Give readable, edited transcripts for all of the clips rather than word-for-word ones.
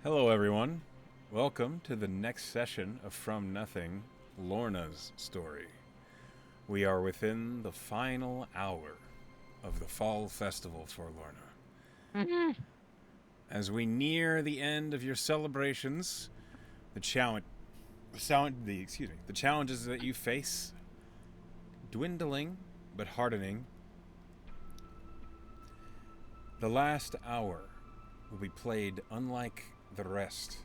Hello, everyone. Welcome to the next session of From Nothing, Lorna's story. We are within the final hour of the fall festival for Lorna. Mhm. As we near the end of your celebrations, the the challenges that you face dwindling but hardening. The last hour will be played unlike the rest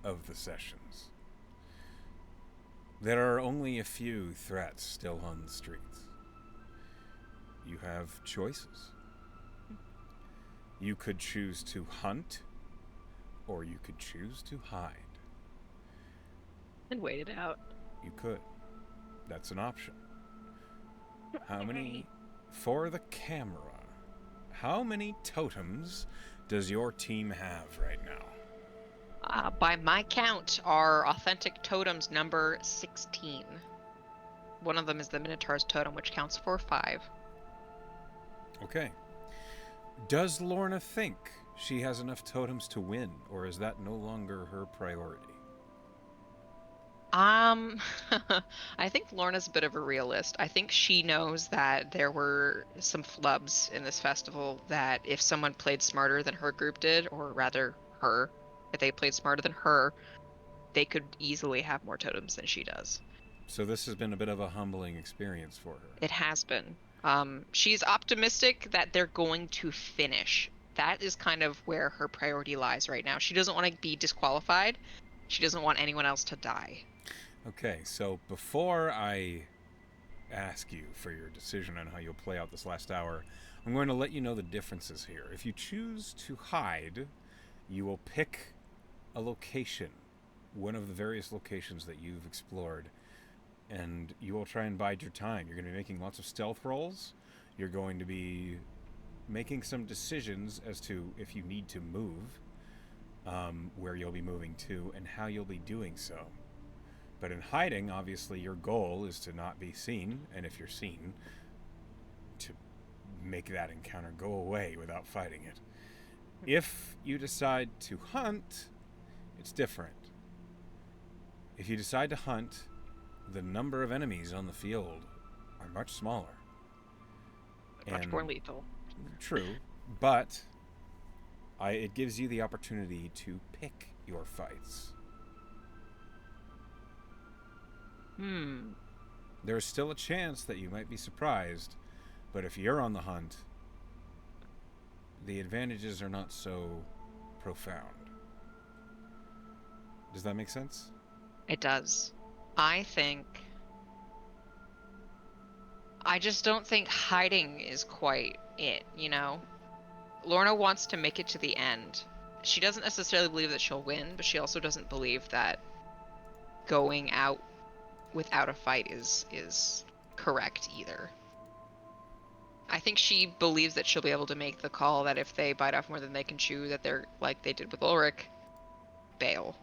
of the sessions. There are only a few threats still on the streets. You have choices. You could choose to hunt, or you could choose to hide. And wait it out. You could. That's an option. How Okay. many, for the camera, how many totems does your team have right now? By my count, our authentic totems number 16. One of them is the Minotaur's totem, which counts for 5. Okay. Does Lorna think she has enough totems to win, or is that no longer her priority? Um, I think Lorna's a bit of a realist. I think she knows that there were some flubs in this festival that if someone played smarter than her group did, or rather her, if they played smarter than her, they could easily have more totems than she does. So this has been a bit of a humbling experience for her. It has been. She's optimistic that they're going to finish. That is kind of where her priority lies right now. She doesn't want to be disqualified. She doesn't want anyone else to die. Okay, so before I ask you for your decision on how you'll play out this last hour, I'm going to let you know the differences here. If you choose to hide, you will pick a location, one of the various locations that you've explored, and you will try and bide your time. You're going to be making lots of stealth rolls. You're going to be making some decisions as to if you need to move, where you'll be moving to, and how you'll be doing so. But in hiding, obviously, your goal is to not be seen, and if you're seen, to make that encounter go away without fighting it. If you decide to hunt, it's different. If you decide to hunt, the number of enemies on the field are much smaller. Much more And lethal. true, but it gives you the opportunity to pick your fights. Hmm. There's still a chance that you might be surprised, but if you're on the hunt, the advantages are not so profound. Does that make sense? It does. I think. I just don't think hiding is quite it? Lorna wants to make it to the end. She doesn't necessarily believe that she'll win, but she also doesn't believe that going out without a fight is correct either. I think she believes that she'll be able to make the call that if they bite off more than they can chew, that they're like they did with Ulrich, bail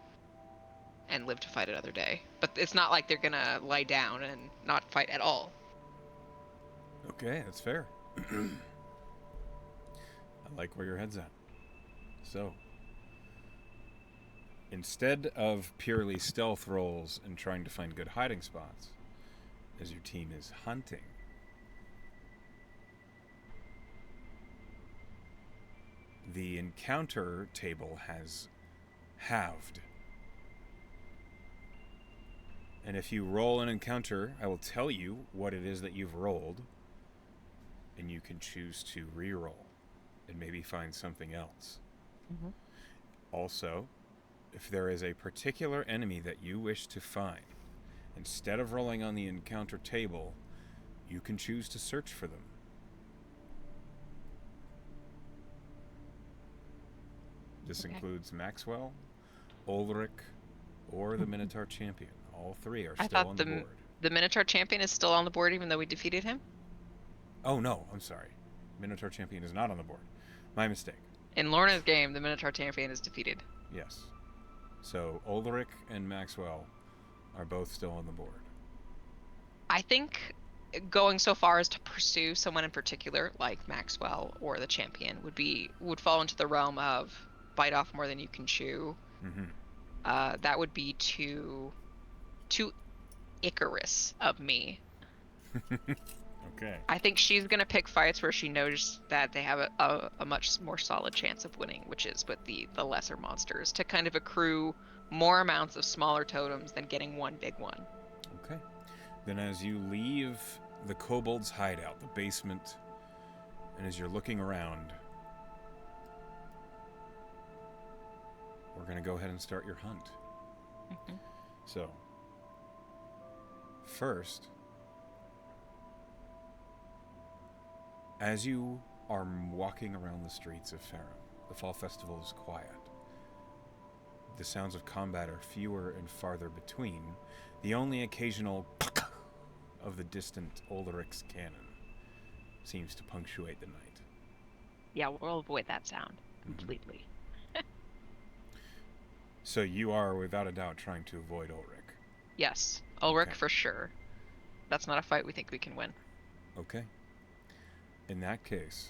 and live to fight another day. But it's not like they're gonna lie down and not fight at all. Okay, that's fair. I like where your head's at. So, instead of purely stealth rolls and trying to find good hiding spots, as your team is hunting, the encounter table has halved. And if you roll an encounter, I will tell you what it is that you've rolled, and you can choose to re-roll and maybe find something else. Mm-hmm. Also, if there is a particular enemy that you wish to find, instead of rolling on the encounter table, you can choose to search for them. This Okay. includes Maxwell, Ulrich, or the Minotaur Champion. All three are I still thought on the the board. the Minotaur champion is still on the board even though we defeated him. Oh no, I'm sorry. Minotaur Champion is not on the board. My mistake. In Lorna's game, the Minotaur champion is defeated. Yes. So Ulrich and Maxwell are both still on the board. I think going so far as to pursue someone in particular, like Maxwell or the champion, would fall into the realm of bite off more than you can chew. That would be too Icarus of me. Okay. I think she's gonna pick fights where she knows that they have a much more solid chance of winning, which is with the lesser monsters, to kind of accrue more amounts of smaller totems than getting one big one. Okay. Then as you leave the kobold's hideout, the basement, and as you're looking around, we're going to go ahead and start your hunt. So, first, as you are walking around the streets of Ferrum, the Fall Festival is quiet. The sounds of combat are fewer and farther between. The only occasional of the distant Ulrich's cannon seems to punctuate the night. Yeah, we'll avoid that sound completely. So you are, without a doubt, trying to avoid Ulrich. Yes, Ulrich Okay. for sure. That's not a fight we think we can win. Okay. In that case,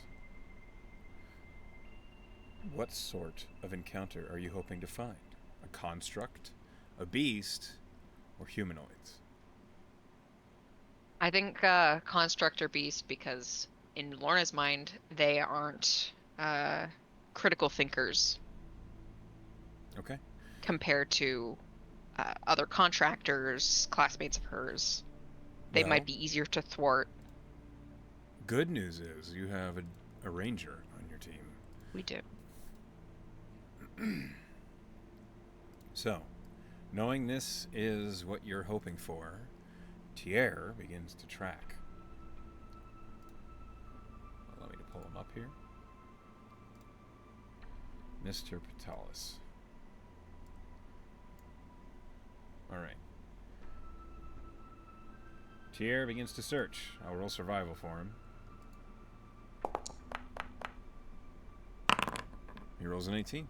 what sort of encounter are you hoping to find? A construct, a beast, or humanoids? I think construct or beast, because in Lorna's mind they aren't critical thinkers Okay. compared to other contractors, classmates of hers. They Well, might be easier to thwart. good news is you have a ranger on your team. We do. So, knowing this is what you're hoping for, Tier begins to track. Allow me to pull him up here. Mr. Patalis. Alright. Tier begins to search. I'll roll survival for him. He rolls an 18.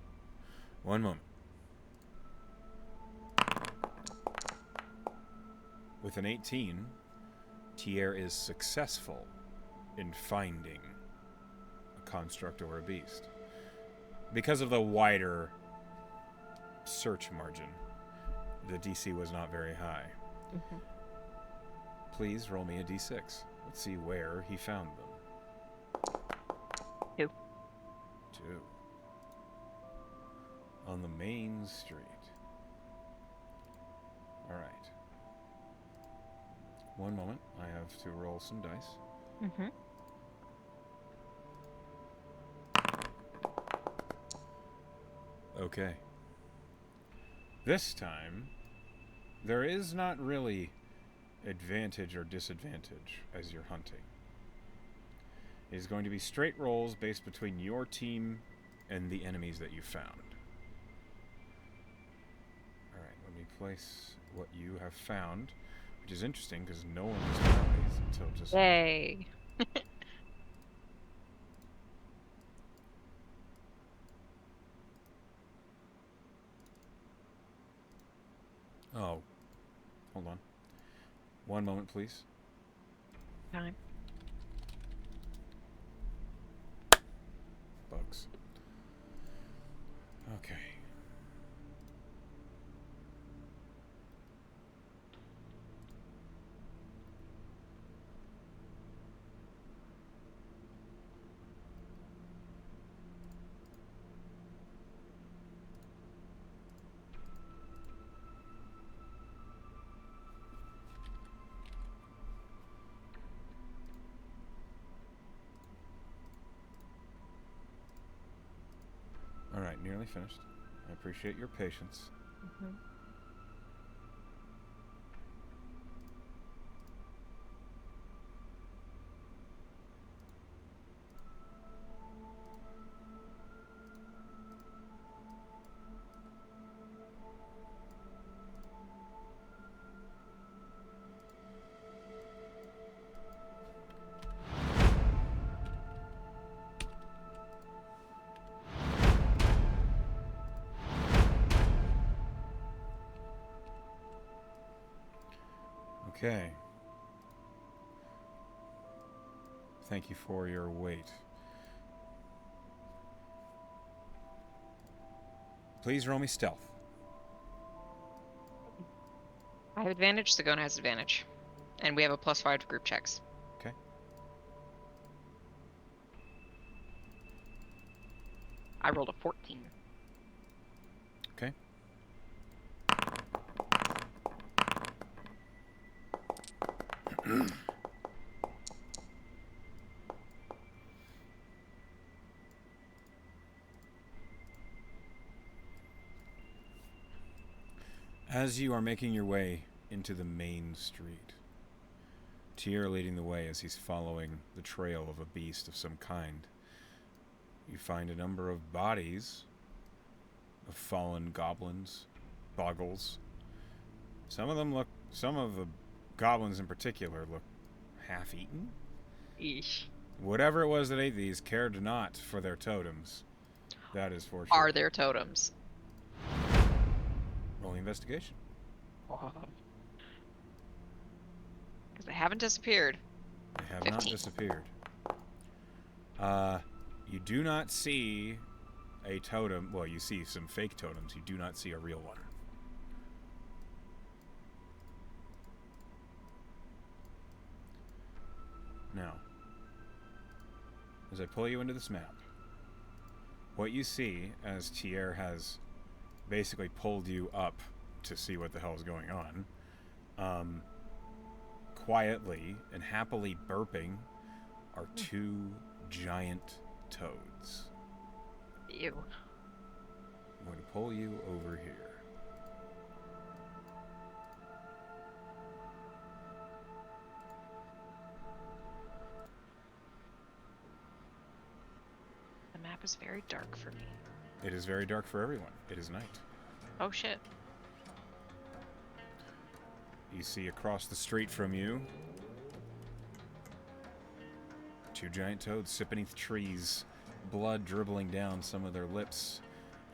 One moment. With an 18, Tier is successful in finding a construct or a beast. Because of the wider search margin, the DC was not very high. Please roll me a d6. Let's see where he found them. 2. 2. On the main street. Alright. One moment. I have to roll some dice. Okay. This time, there is not really advantage or disadvantage as you're hunting. It is going to be straight rolls based between your team and the enemies that you found. Alright, let me place what you have found, which is interesting because no one has found these until just now. Yay. Oh, hold on. One moment, please. Time. Bugs. Okay. Alright, nearly finished. I appreciate your patience. Okay. Thank you for your wait. Please roll me stealth. I have advantage, Sagona has advantage. And we have a +5 to group checks. Okay. I rolled a 14. Okay. As you are making your way into the main street, Tyr leading the way as he's following the trail of a beast of some kind, you find a number of bodies of fallen goblins, boggles. Some of the goblins in particular look half-eaten. Eesh. Whatever it was that ate these cared not for their totems. That is for sure. Are there totems? Rolling investigation. Because they haven't disappeared. They have 15. not disappeared. You do not see a totem. Well, you see some fake totems. You do not see a real one. Now, as I pull you into this map, what you see as Tyr has basically pulled you up to see what the hell is going on, quietly and happily burping are two giant toads. Ew. I'm going to pull you over here. The map is very dark for me. It is very dark for everyone. It is night. Oh shit. You see across the street from you two giant toads sit beneath trees, blood dribbling down some of their lips.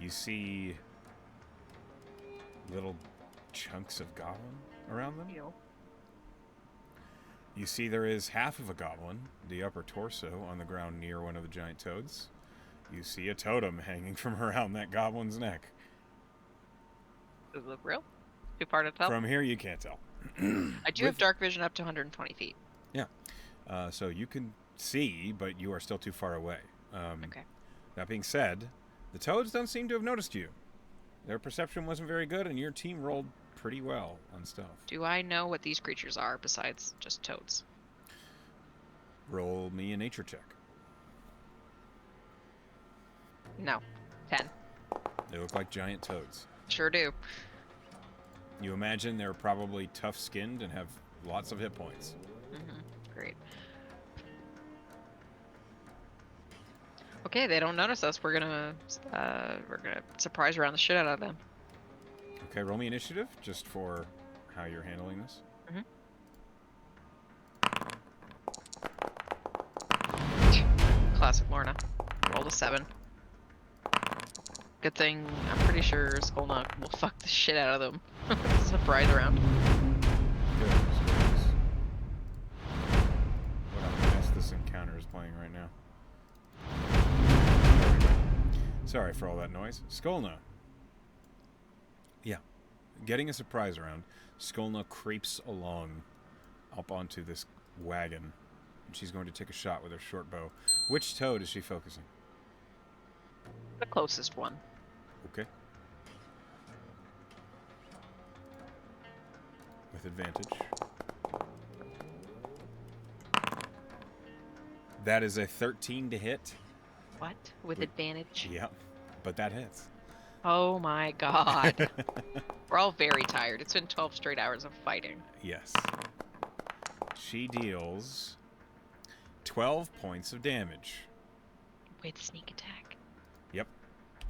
You see little chunks of goblin around them. Ew. You see there is half of a goblin, the upper torso, on the ground near one of the giant toads. You see a totem hanging from around that goblin's neck. Does it look real? Too far to tell? From here, you can't tell. I do have dark vision up to 120 feet. Yeah. So you can see, but you are still too far away. Okay. That being said, the toads don't seem to have noticed you. Their perception wasn't very good, and your team rolled pretty well on stealth. Do I know what these creatures are besides just toads? Roll me a nature check. No. 10. They look like giant toads. Sure do. You imagine they're probably tough-skinned and have lots of hit points. Great. Okay, they don't notice us. We're gonna surprise around the shit out of them. Okay, roll me initiative, just for how you're handling this. Classic Lorna. Roll a 7. Good thing I'm pretty sure Skolna will fuck the shit out of them. Surprise around. Good. What a mess this encounter is playing right now. There we go. Sorry for all that noise. Skolna. Yeah. Getting a surprise around, Skolna creeps along up onto this wagon. And she's going to take a shot with her short bow. Which toad is she focusing? The closest one. Okay. With advantage. That is a 13 to hit. What? With advantage? Yep. But that hits. Oh my god. We're all very tired. It's been 12 straight hours of fighting. Yes. She deals 12 points of damage. With sneak attack. Yep.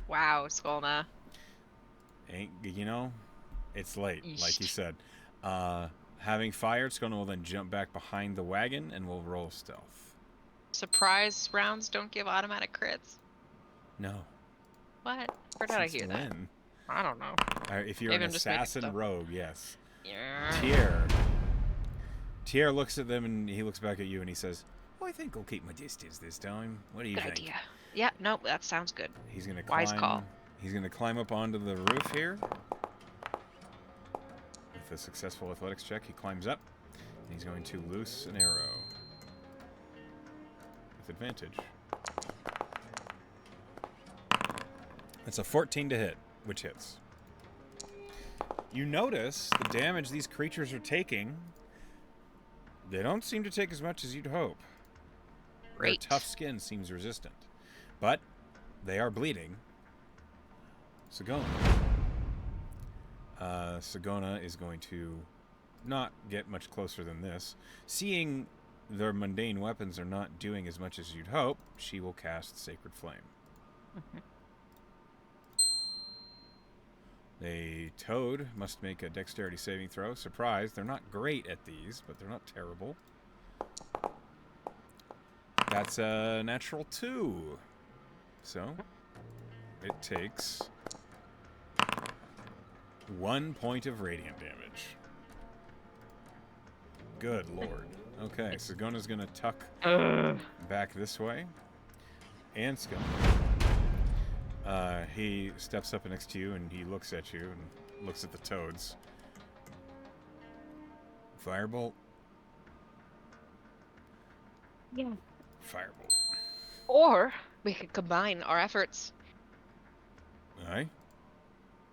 Wow, Skolna. It's late, like you Yeesh. said. Having fired, Skona will then jump back behind the wagon and will roll stealth. Surprise rounds don't give automatic crits. No. What? Where did I Since hear that? when? I don't know. If you're Maybe an I'm just making assassin stuff. rogue, yes. Yeah. Tyr looks at them and he looks back at you and he says, "Oh, I think I'll keep my distance this time. What do you Good think?" idea. Yeah, no, that sounds good. He's gonna climb. Wise call. He's going to climb up onto the roof here. With a successful athletics check, he climbs up. And he's going to loose an arrow. With advantage. That's a 14 to hit, which hits. You notice the damage these creatures are taking. They don't seem to take as much as you'd hope. Great. Their tough skin seems resistant. But they are bleeding. Sagona. Sagona is going to not get much closer than this. Seeing their mundane weapons are not doing as much as you'd hope, she will cast Sacred Flame. A toad must make a dexterity saving throw. Surprise, they're not great at these, but they're not terrible. That's a natural 2. So, it takes 1 point of radiant damage. Good lord. Okay, Sagona's gonna tuck back this way. Anscombe. He steps up next to you and he looks at you and looks at the toads. Firebolt. Yeah. Firebolt. Or we could combine our efforts. Aye.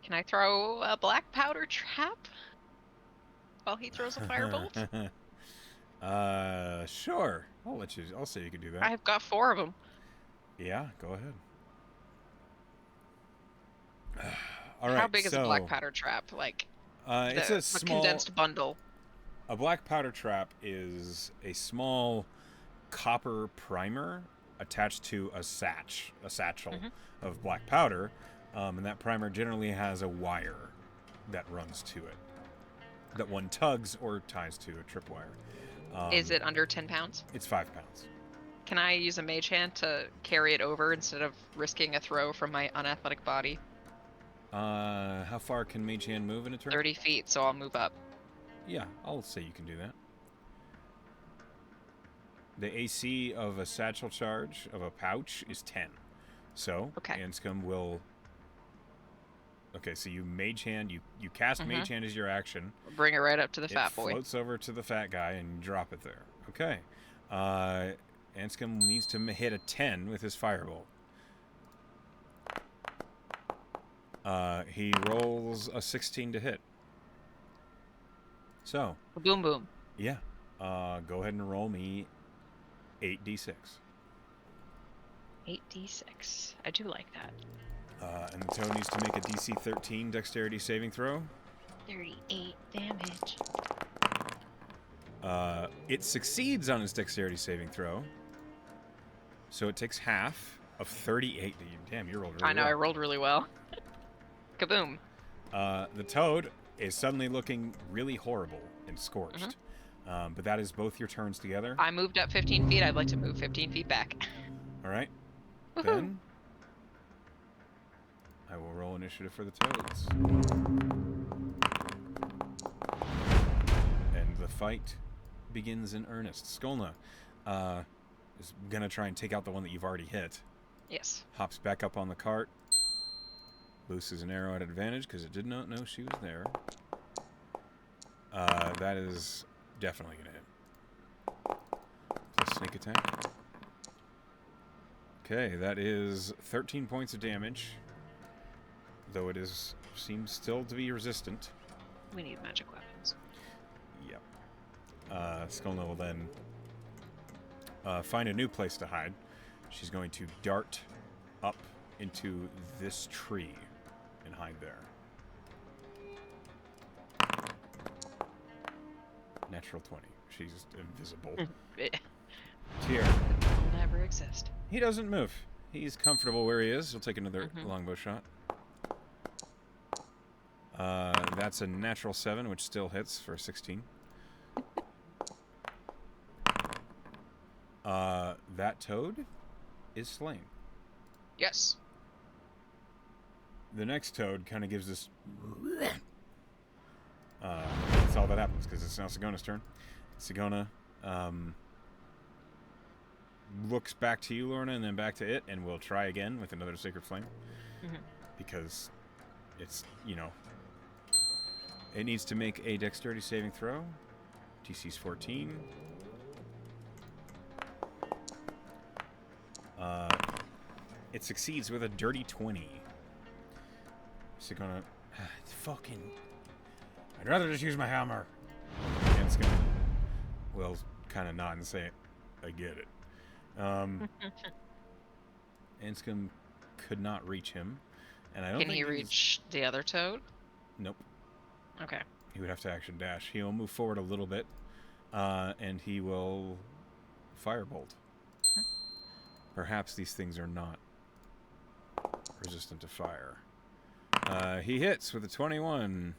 Can I throw a black powder trap while he throws a firebolt? Sure. I'll say you can do that. I've got 4 of them. Yeah, go ahead. All right. How big is a black powder trap? Like, it's a small condensed bundle. A black powder trap is a small copper primer attached to a satchel of black powder, and that primer generally has a wire that runs to it that one tugs or ties to a tripwire. Is it under 10 pounds? It's 5 pounds. Can I use a mage hand to carry it over instead of risking a throw from my unathletic body? How far can Mage Hand move in a turn? 30 feet, so I'll move up. Yeah, I'll say you can do that. The AC of a satchel charge of a pouch is 10. So, Anscombe will... Okay, so you Mage Hand, you cast Mage Hand as your action. Bring it right up to the fat boy. It floats over to the fat guy and drop it there. Okay. Anscombe needs to hit a 10 with his firebolt. He rolls a 16 to hit. So. Boom, boom. Yeah. Go ahead and roll me 8d6. 8d6. I do like that. And the toad needs to make a DC 13 dexterity saving throw. 38 damage. It succeeds on its dexterity saving throw. So it takes half of 38. Damn, you rolled really well. I know, I rolled really well. Kaboom. The toad is suddenly looking really horrible and scorched. But that is both your turns together. I moved up 15 feet. I'd like to move 15 feet back. All right. Then I will roll initiative for the toads. And the fight begins in earnest. Skolna is going to try and take out the one that you've already hit. Yes. Hops back up on the cart. Looses an arrow at advantage because it did not know she was there. That is definitely going to hit. Plus sneak attack. Okay, that is 13 points of damage. Though it seems still to be resistant. We need magic weapons. Yep. Skolna will then find a new place to hide. She's going to dart up into this tree and hide there. Natural 20. She's invisible. Tyr. Will never exist. He doesn't move. He's comfortable where he is. He'll take another longbow shot. That's a natural 7, which still hits for 16. That toad is slain. Yes. The next toad kind of gives this... that's all that happens, because it's now Sagona's turn. Sagona looks back to you, Lorna, and then back to it, and we'll try again with another Sacred Flame. because it's, you know, it needs to make a dexterity saving throw. DC's 14. It succeeds with a dirty 20. Is it gonna... fucking... I'd rather just use my hammer. And it's gonna... Well, kind of nod and say, I get it. Anscombe could not reach him. And I don't Can think he reach the other toad? Nope. Okay. He would have to action dash. He'll move forward a little bit. And he will... Firebolt. Perhaps these things are not resistant to fire. He hits with a 21,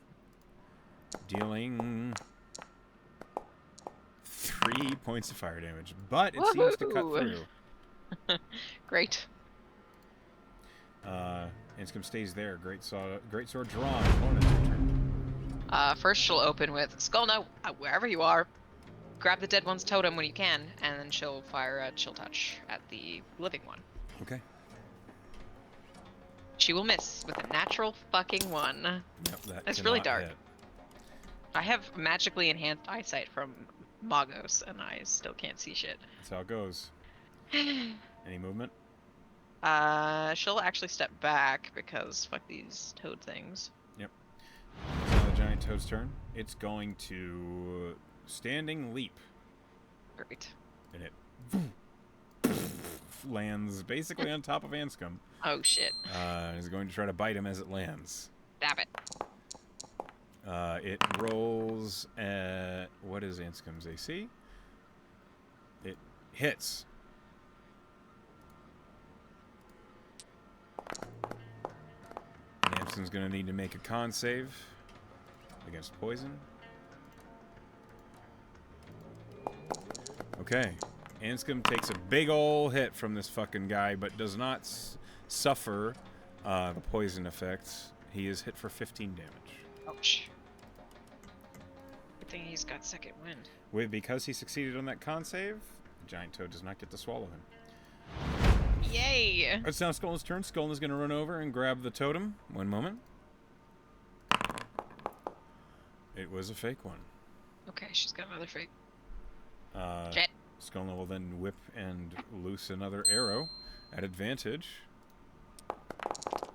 dealing 3 points of fire damage, but it seems to cut through. Great. Anscombe stays there. Great sword drawn. Lorna's your turn. First she'll open with Skullna, wherever you are. Grab the dead one's totem when you can, and then she'll fire a chill touch at the living one. Okay. She will miss with a natural fucking 1. Yep, It's really dark. Hit. I have magically enhanced eyesight from Magos, and I still can't see shit. That's how it goes. Any movement? She'll actually step back because fuck these toad things. Yep. It's now the giant toad's turn. It's going to standing leap. Great. And it lands basically on top of Anscombe. Oh shit. Is going to try to bite him as it lands. Stab it. It rolls at... What is Anscombe's AC? It hits. And Anscombe's going to need to make a con save against poison. Okay. Anscombe takes a big ol' hit from this fucking guy, but does not suffer the poison effects. He is hit for 15 damage. Ouch. Good thing he's got second wind. Because he succeeded on that con save, the giant toad does not get to swallow him. Yay! It's now Skullna's turn. Skullna's going to run over and grab the totem. One moment. It was a fake one. Okay, she's got another fake. Shit. Skullna will then whip and loose another arrow at advantage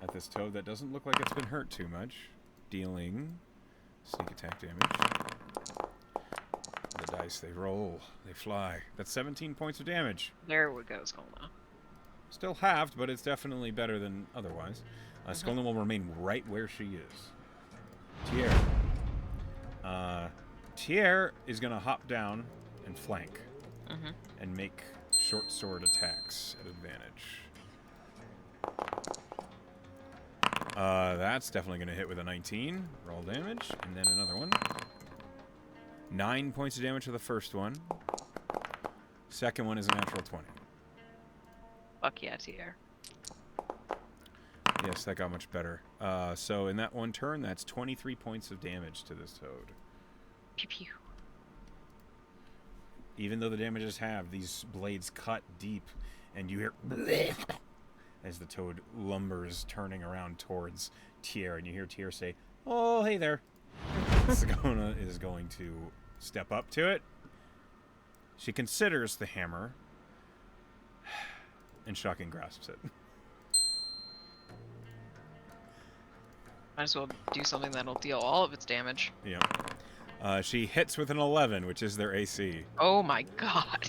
at this toad that doesn't look like it's been hurt too much, dealing sneak attack damage. The dice, they roll, they fly. That's 17 points of damage. There we go, Skullna. Still halved, but it's definitely better than otherwise. Skullna will remain right where she is. Tier. Tier is going to hop down and flank. And make short sword attacks at advantage. That's definitely going to hit with a 19. Roll damage. And then another one. 9 points of damage to the first one. Second one is a natural 20. Fuck yeah, Tier. Yes, that got much better. So in that one turn, that's 23 points of damage to this toad. Pew pew. Even though the damage is halved, these blades cut deep, and you hear as the toad lumbers, turning around towards Tier, and you hear Tier say, "Oh, hey there." Skullna is going to step up to it. She considers the hammer, and shocking grasps it. Might as well do something that'll deal all of its damage. Yeah. She hits with an 11, which is their AC. Oh my god.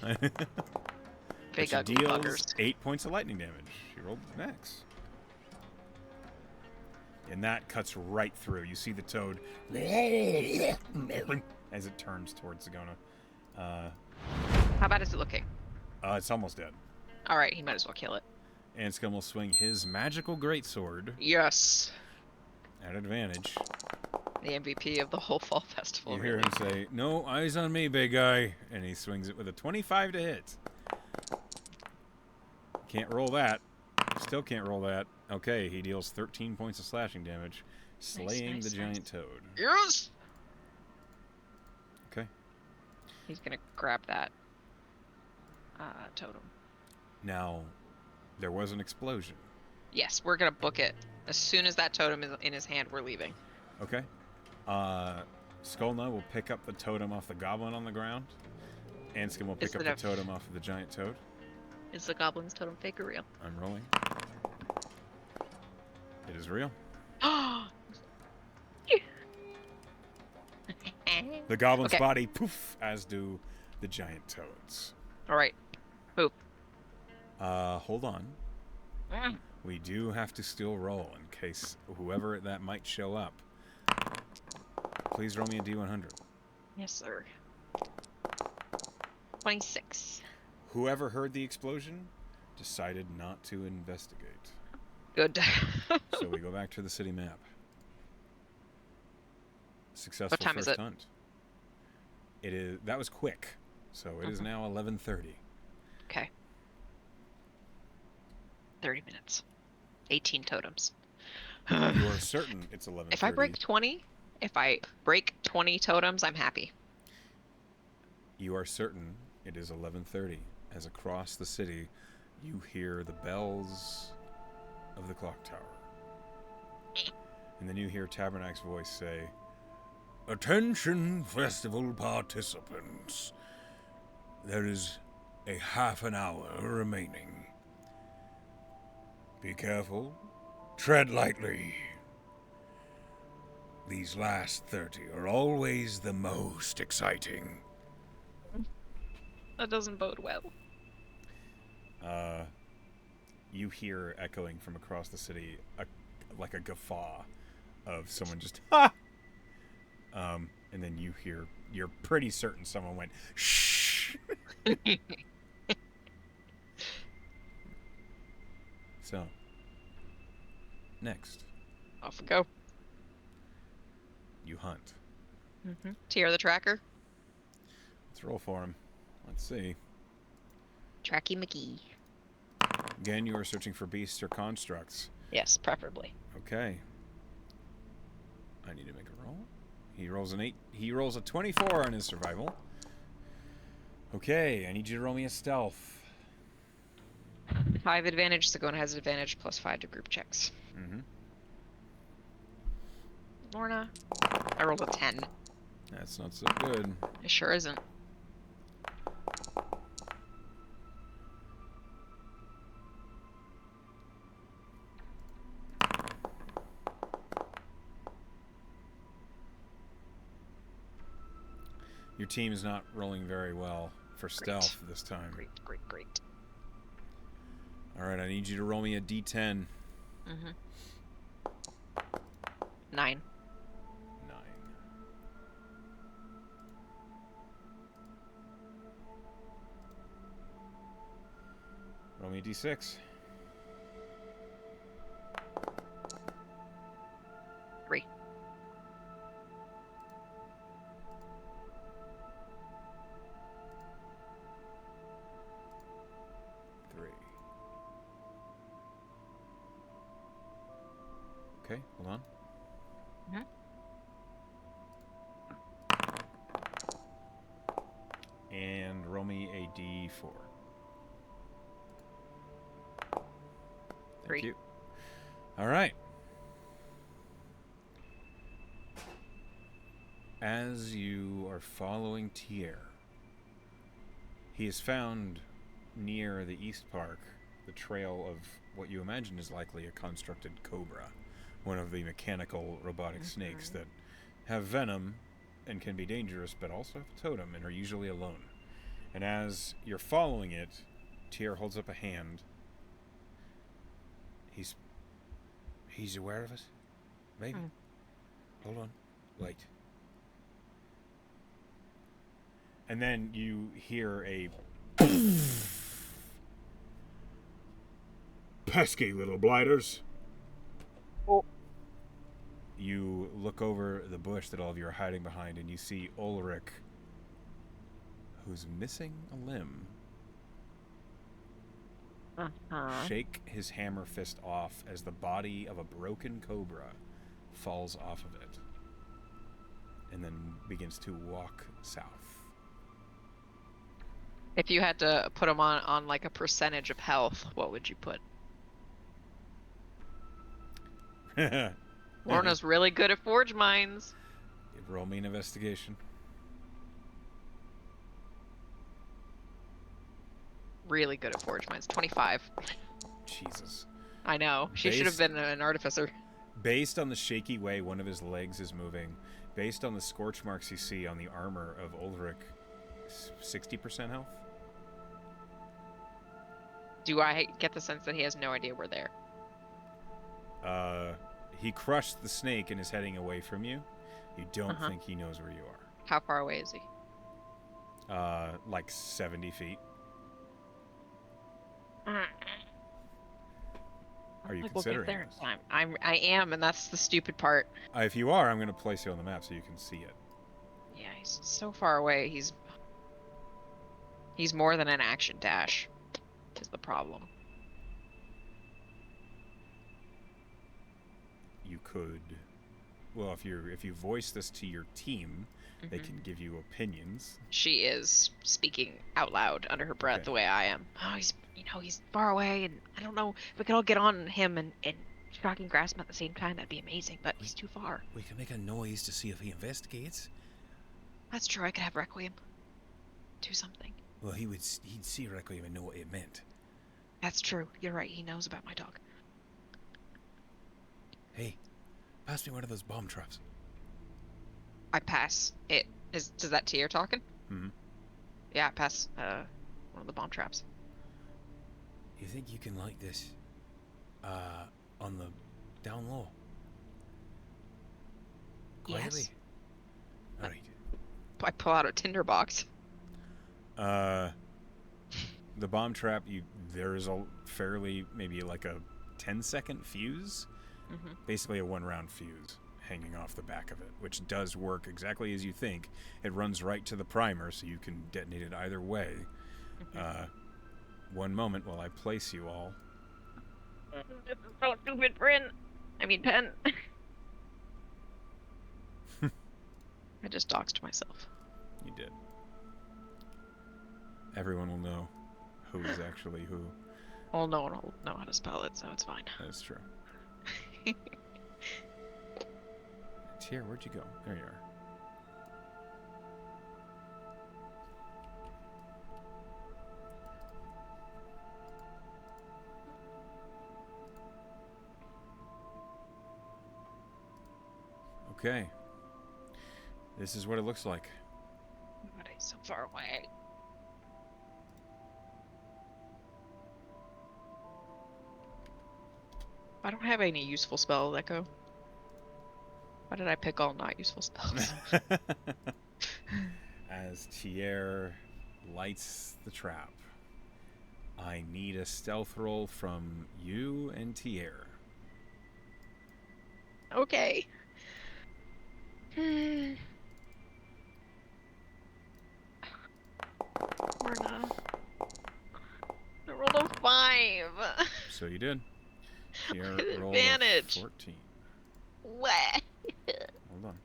Big ugly deals buggers. 8 points of lightning damage. She rolled max. And that cuts right through. You see the toad as it turns towards Sagona. How bad is it looking? It's almost dead. Alright, he might as well kill it. Anscombe will swing his magical greatsword Yes. at advantage. The MVP of the whole fall festival. You hear really. him say, "No, eyes on me, big guy." And he swings it with a 25 to hit. Can't roll that. Still can't roll that. Okay, he deals 13 points of slashing damage, slaying the giant toad. Yes! Okay. He's gonna grab that totem. Now, there was an explosion. Yes, we're gonna book it As soon as that totem is in his hand, we're leaving. Okay. Skolna will pick up the totem off the goblin on the ground. Anskin will pick up the totem off of the giant toad. Is the goblin's totem fake or real? I'm rolling. It is real. The goblin's body, poof, as do the giant toads. All right. Poop. Hold on. We do have to still roll in case whoever that might show up. Please roll me a D100. Yes, sir. 26. Whoever heard the explosion decided not to investigate. Good. So we go back to the city map. Successful what time first is it? hunt. It is. That was quick. So it is now 11:30. Okay. 30 minutes. 18 totems. You are certain it's 11:30. If I break 20 totems, I'm happy. You are certain it is 11:30 as across the city you hear the bells of the clock tower. And then you hear Tabernac's voice say, "Attention, festival participants. There is a half an hour remaining. Be careful. Tread lightly. These last 30 are always the most exciting." That doesn't bode well. You hear echoing from across the city like a guffaw of someone just, ha! And then you're pretty certain someone went, shh! So, next. Off we go. You hunt. Tier the tracker. Let's roll for him. Let's see. Tracky McGee. Again, you are searching for beasts or constructs. Yes, preferably. Okay. I need to make a roll. He rolls an 8. He rolls a 24 on his survival. Okay, I need you to roll me a stealth. 5 advantage. Sagona has advantage plus 5 to group checks. Lorna. I rolled a 10. That's not so good. It sure isn't. Your team is not rolling very well for stealth this time. Great. All right, I need you to roll me a D10. 9. Roll me a D6. 3. 3. Okay, hold on. And roll me a D4. 3. Thank you. All right. As you are following Tier, he is found near the East Park the trail of what you imagine is likely a constructed cobra, one of the mechanical robotic snakes that have venom and can be dangerous, but also have a totem and are usually alone. And as you're following it, Tier holds up a hand. He's aware of us? Maybe. Hold on. Wait. And then you hear a pesky little blighters. Oh. You look over the bush that all of you are hiding behind, and you see Ulrich, who's missing a limb, shake his hammer fist off as the body of a broken cobra falls off of it, and then begins to walk south. If you had to put him on like a percentage of health, what would you put? Lorna's really good at forge mines. Roll me an investigation. Really good at forge mines. 25. Jesus. I know. She should have been an artificer. Based on the shaky way one of his legs is moving, based on the scorch marks you see on the armor of Ulrich, 60% health? Do I get the sense that he has no idea we're there? He crushed the snake and is heading away from you. You don't think he knows where you are. How far away is he? Like 70 feet. Are you considering we'll get there this? in time. I am, and that's the stupid part. If you are, I'm going to place you on the map so you can see it. Yeah, he's so far away. He's more than an action dash. Is the problem. You could, well, if you voice this to your team, they can give you opinions. She is speaking out loud under her breath the way I am. Oh, he's far away, and I don't know if we could all get on him and shocking grasp him at the same time. That'd be amazing, but he's too far. We can make a noise to see if he investigates. That's true. I could have Requiem do something. Well, he'd see Requiem and know what it meant. That's true. You're right. He knows about my dog. Hey, pass me one of those bomb traps. I pass it. Is that Tier talking? Mm-hmm. Yeah, I pass one of the bomb traps. You think you can light this on the down low? Quietly? Yes. Alright. I pull out a tinderbox. The bomb trap, there is a fairly, maybe like a 10-second fuse. Basically a 1-round fuse hanging off the back of it, which does work exactly as you think. It runs right to the primer, so you can detonate it either way. One moment while I place you all. This is so stupid, Pen. I just doxed myself. You did. Everyone will know who is actually who. Well, no one will know how to spell it, so it's fine. That's true. Tier, where'd you go? There you are. Okay. This is what it looks like. But he's so far away. I don't have any useful spells, Echo. Why did I pick all not useful spells? As Tier lights the trap, I need a stealth roll from you and Tier. Okay. Lorna. I rolled a 5. So you did. Tier With rolled advantage. a 14. What? Hold on.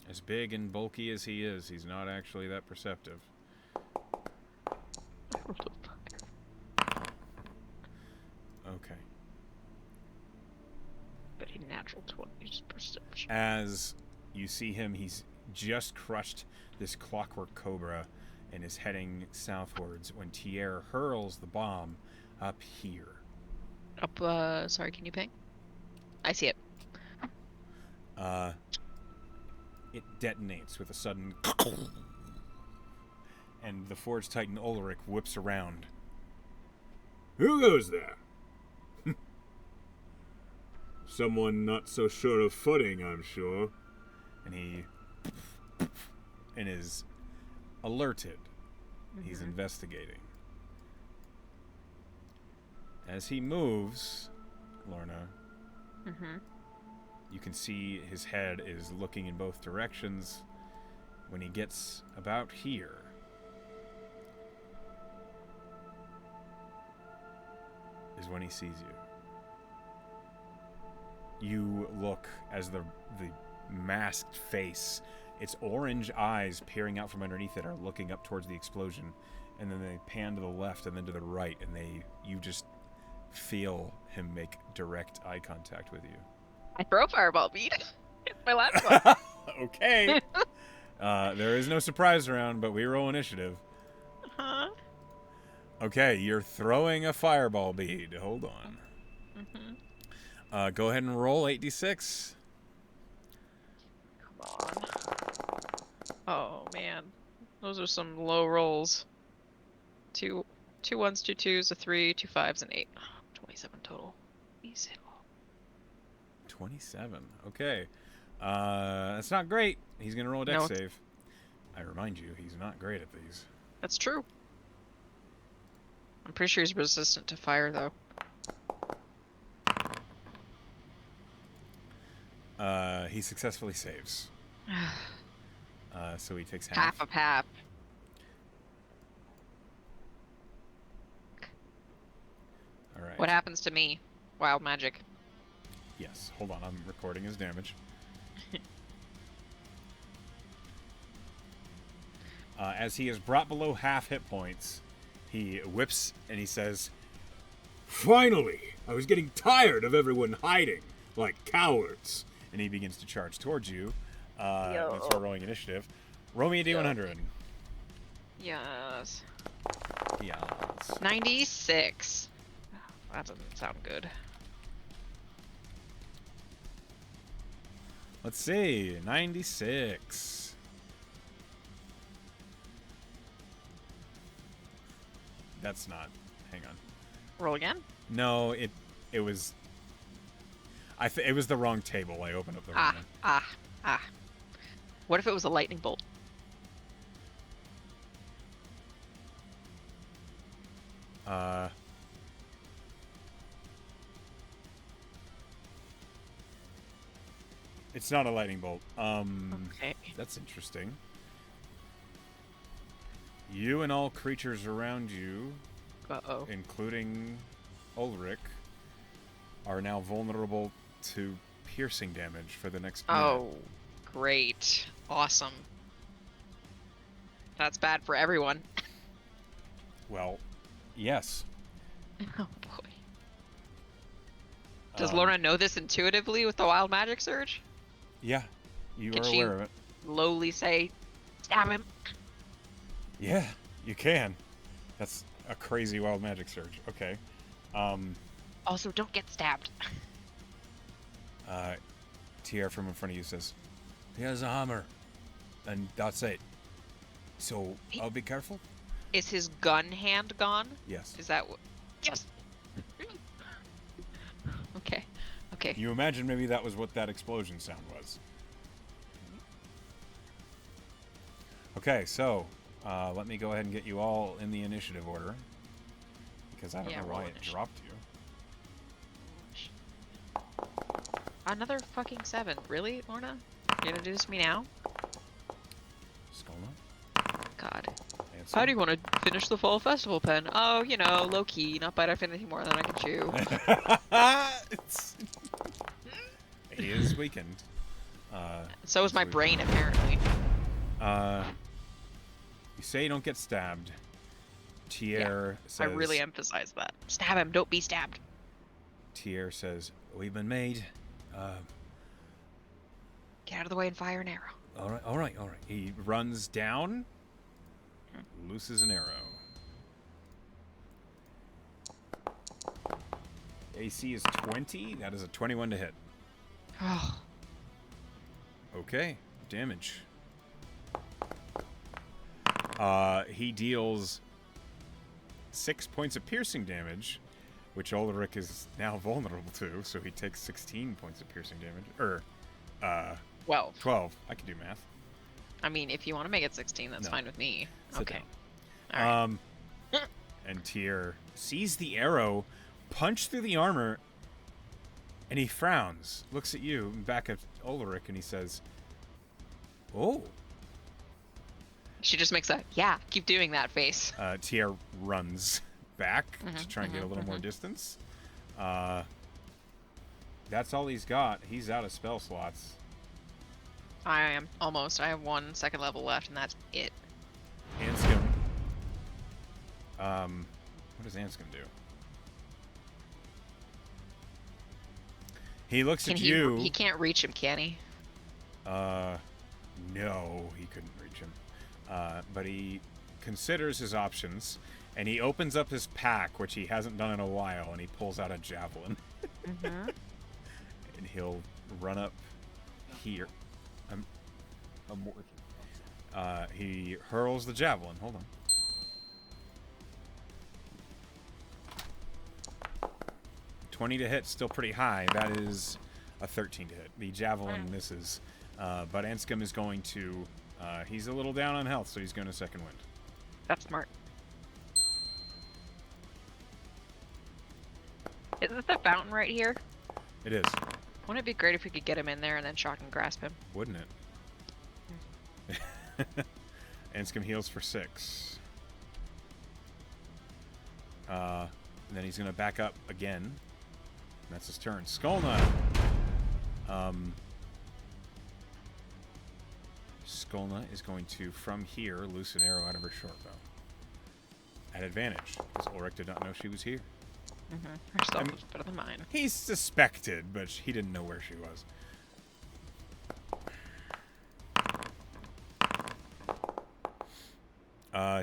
As big and bulky as he is, he's not actually that perceptive. Okay. But a natural 20's perception. As you see him, he's just crushed this clockwork cobra and is heading southwards when Tier hurls the bomb up here. Sorry, can you ping? I see it. It detonates with a sudden and the Forge Titan Ulrich whips around. Who goes there? Someone not so sure of footing, I'm sure. And he is alerted. He's investigating. As he moves, Lorna, you can see his head is looking in both directions. When he gets about here, is when he sees you. You look as the masked face, its orange eyes peering out from underneath it are looking up towards the explosion, and then they pan to the left and then to the right, and you just feel him make direct eye contact with you. I throw a fireball bead. It's my last one. Okay. There is no surprise round, but we roll initiative. Huh? Okay, you're throwing a fireball bead. Hold on. Mm-hmm. Go ahead and roll 8d6. Come on. Oh man, those are some low rolls. Two ones, 2 2s, a 3, 2 5s, and 8. 27 total. Easy. 27. Okay. That's not great. He's going to roll a dex No. save. I remind you, he's not great at these. That's true. I'm pretty sure he's resistant to fire, though. He successfully saves. So he takes half. Half of half. All right. What happens to me? Wild magic. Yes. Hold on. I'm recording his damage. As he is brought below half hit points, he whips and he says, "Finally! I was getting tired of everyone hiding like cowards." And he begins to charge towards you. And start rolling initiative. Roll me a d100. Yes. Yes. 96. That doesn't sound good. Let's see. 96. That's not. Hang on. Roll again? No, it was. It was the wrong table. I opened up the wrong one. What if it was a lightning bolt? It's not a lightning bolt. Okay. That's interesting. You and all creatures around you, including Ulrich, are now vulnerable to piercing damage for the next minute. Oh, great. Awesome. That's bad for everyone. Well, yes. Oh boy. Does Lorna know this intuitively with the wild magic surge? Yeah, you Can are she aware of it. lowly say, stab him? Yeah, you can. That's a crazy wild magic surge. Okay. Also, don't get stabbed. Tierra from in front of you says, "He has a hammer, and that's it. So I'll be careful." Is his gun hand gone? Yes. Is that what? Yes! Okay. Okay. You imagine maybe that was what that explosion sound was. Okay, so let me go ahead and get you all in the initiative order, because I don't know why it dropped you. Another fucking 7. Really, Lorna? You're gonna do this to me now? Skolna? God. Ansem? How do you want to finish the fall festival pen? Oh, you know, low key, not bite off anything more than I can chew. He is weakened. So is my brain, apparently. You say you don't get stabbed. Tier says... I really emphasize that. Stab him, don't be stabbed. Tier says, "We've been made. Get out of the way and fire an arrow. All right. He runs down, looses an arrow. AC is 20. That is a 21 to hit. Oh. Okay, damage. He deals 6 points of piercing damage, which Ulrich is now vulnerable to, so he takes 16 points of piercing damage. 12. 12. I can do math. I mean, if you want to make it 16, that's fine with me. Sit Okay. down. All right. And Tyr sees the arrow punch through the armor, and he frowns, looks at you, and back at Ulrich, and he says, "Oh." She just makes a, yeah, keep doing that face. Tyr runs back to try and get a little more distance. That's all he's got. He's out of spell slots. I am almost. I have 1 second level left, and that's it. Anscombe. What does Anscombe do? He looks Can at he? you. He can't reach him, can he? No, he couldn't reach him. But he considers his options, and he opens up his pack, which he hasn't done in a while, and he pulls out a javelin. Mm-hmm. And he'll run up here. I'm working. He hurls the javelin. Hold on. $20 to hit, still pretty high. That is a 13 to hit. The javelin misses. But Anscombe is going to... he's a little down on health, so he's going to second wind. That's smart. Is this the fountain right here? It is. Wouldn't it be great if we could get him in there and then shock and grasp him? Wouldn't it? Anscombe heals for 6. And then he's going to back up again. That's his turn. Skolna. Skolna is going to, from here, loose an arrow out of her short bow. At advantage, because Ulrich did not know she was here. Mm-hmm. Her stealth was better than mine. He suspected, but he didn't know where she was.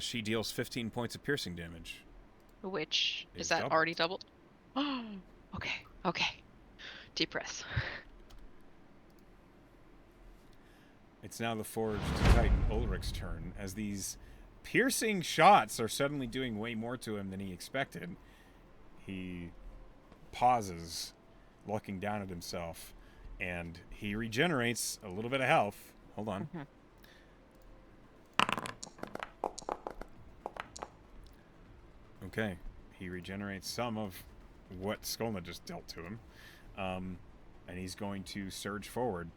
She deals 15 points of piercing damage. Which, is Is that doubled. already doubled? Oh, okay, okay. Deep breath. It's now the Forged Titan Ulrich's turn, as these piercing shots are suddenly doing way more to him than he expected. He pauses, looking down at himself, and he regenerates a little bit of health. Hold on. Mm-hmm. Okay. He regenerates some of what Skolna just dealt to him. And he's going to surge forward.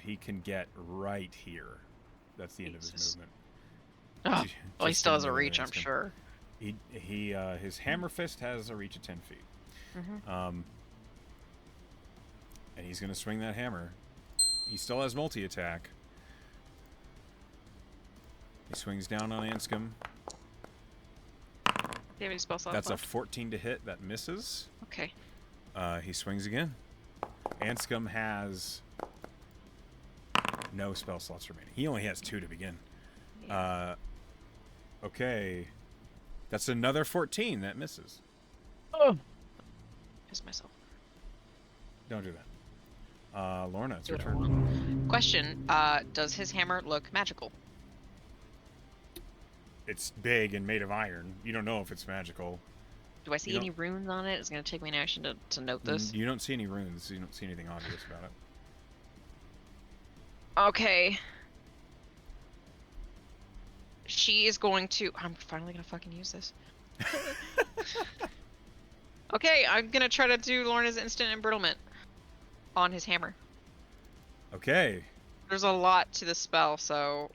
He can get right here. That's the end of his movement. Oh, well, he Just still has a ignore reach, I'm Anscombe. sure. His hammer fist has a reach of 10 feet. Mm-hmm. And he's going to swing that hammer. He still has multi-attack. He swings down on Anscombe. Do you have any spell slots That's a left? 14 to hit. That misses. Okay. He swings again. Anscombe has no spell slots remaining. He only has 2 to begin. Yeah. Okay. That's another 14. That misses. Oh! Pissed myself. Don't do that. Lorna, it's your Do it turn. Question, does his hammer look magical? It's big and made of iron. You don't know if it's magical. Do I see You any runes on it? It's going to take me an action to note this. You don't see any runes. You don't see anything obvious about it. Okay. She is going to... I'm finally going to fucking use this. Okay, I'm going to try to do Lorna's instant embrittlement on his hammer. Okay. There's a lot to the spell, so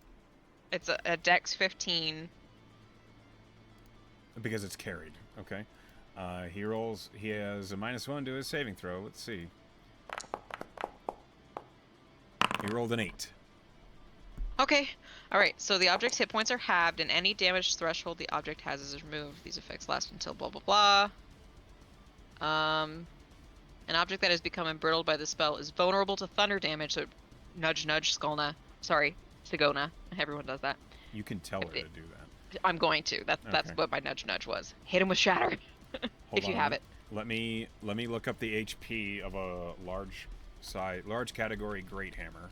it's a dex 15. Because it's carried. Okay. He rolls. He has a -1 to his saving throw. Let's see. He rolled an 8. Okay. Alright, so the object's hit points are halved, and any damage threshold the object has is removed. These effects last until blah blah blah. An object that has become embrittled by the spell is vulnerable to thunder damage, so nudge nudge Skolna. Sorry, Sigona. Everyone does that. You can tell her to do that. I'm going to. That's Okay. what my nudge nudge was. Hit him with shatter. Hold if you on. have it. Let me look up the HP of a large category great hammer.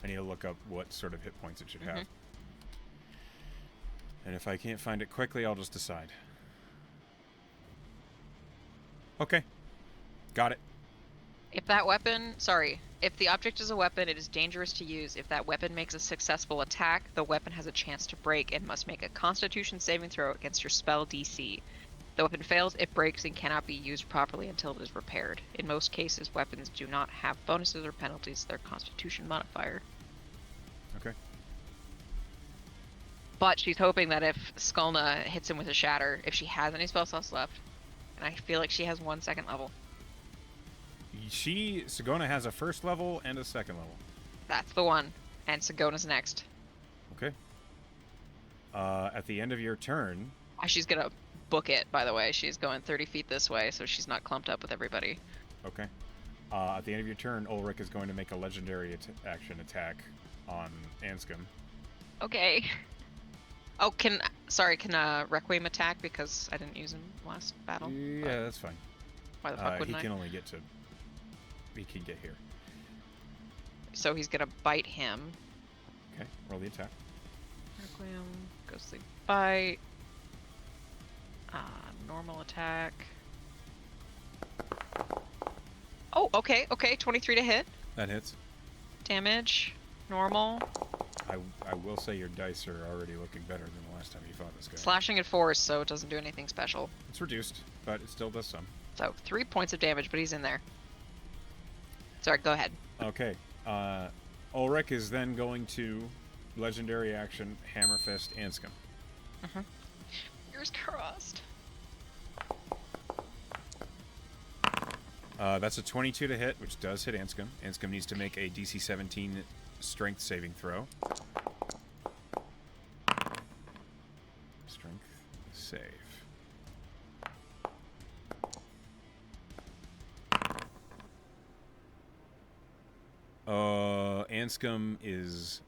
I need to look up what sort of hit points it should have. And if I can't find it quickly, I'll just decide. Okay. Got it. If the object is a weapon, it is dangerous to use. If that weapon makes a successful attack, the weapon has a chance to break and must make a Constitution saving throw against your spell DC. The weapon fails, it breaks and cannot be used properly until it is repaired. In most cases, weapons do not have bonuses or penalties to their Constitution modifier. Okay. But she's hoping that if Skolna hits him with a shatter, if she has any spell slots left, and I feel like she has 1 second level. Sigona has a first level and a second level. That's the one. And Sigona's next. Okay. At the end of your turn, She's gonna book it, by the way. She's going 30 feet this way, so she's not clumped up with everybody. Okay. At the end of your turn, Ulrich is going to make a legendary action attack on Anscombe. Okay. Oh, can Requiem attack because I didn't use him last battle? Yeah, that's fine. Why the fuck wouldn't he I? can only get to... He can get here. So he's gonna bite him. Okay, roll the attack. Requiem, ghostly bite. Normal attack. Oh, okay, 23 to hit. That hits. Damage, normal. I will say your dice are already looking better than the last time you fought this guy. Slashing at force, so it doesn't do anything special. It's reduced, but it still does some. So 3 points of damage, but he's in there. Sorry, go ahead. Okay. Ulrich is then going to legendary action Hammerfist Anscombe. Fingers crossed. That's a 22 to hit, which does hit Anscombe. Anscombe needs to make a DC 17 strength saving throw. Strength save. Anscombe is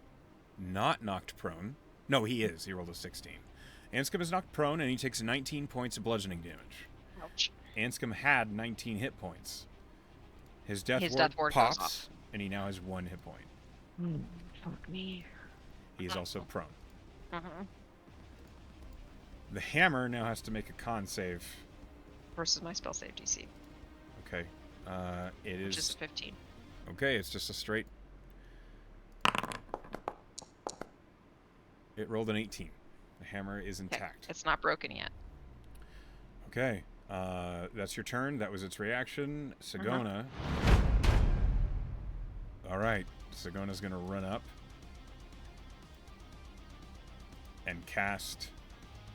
not knocked prone. No, he is. He rolled a 16. Anscombe is knocked prone, and he takes 19 points of bludgeoning damage. Ouch. Anscombe had 19 hit points. His death ward goes pops, off. and he now has 1 hit point. Fuck me. He is also prone. Uh-huh. The hammer now has to make a con save. Versus my spell save DC, Okay. which is a 15. Okay, it's just a straight... It rolled an 18. The hammer is Okay. intact. It's not broken yet. Okay. That's your turn. That was its reaction. Sagona. All right. Sagona's going to run up and cast...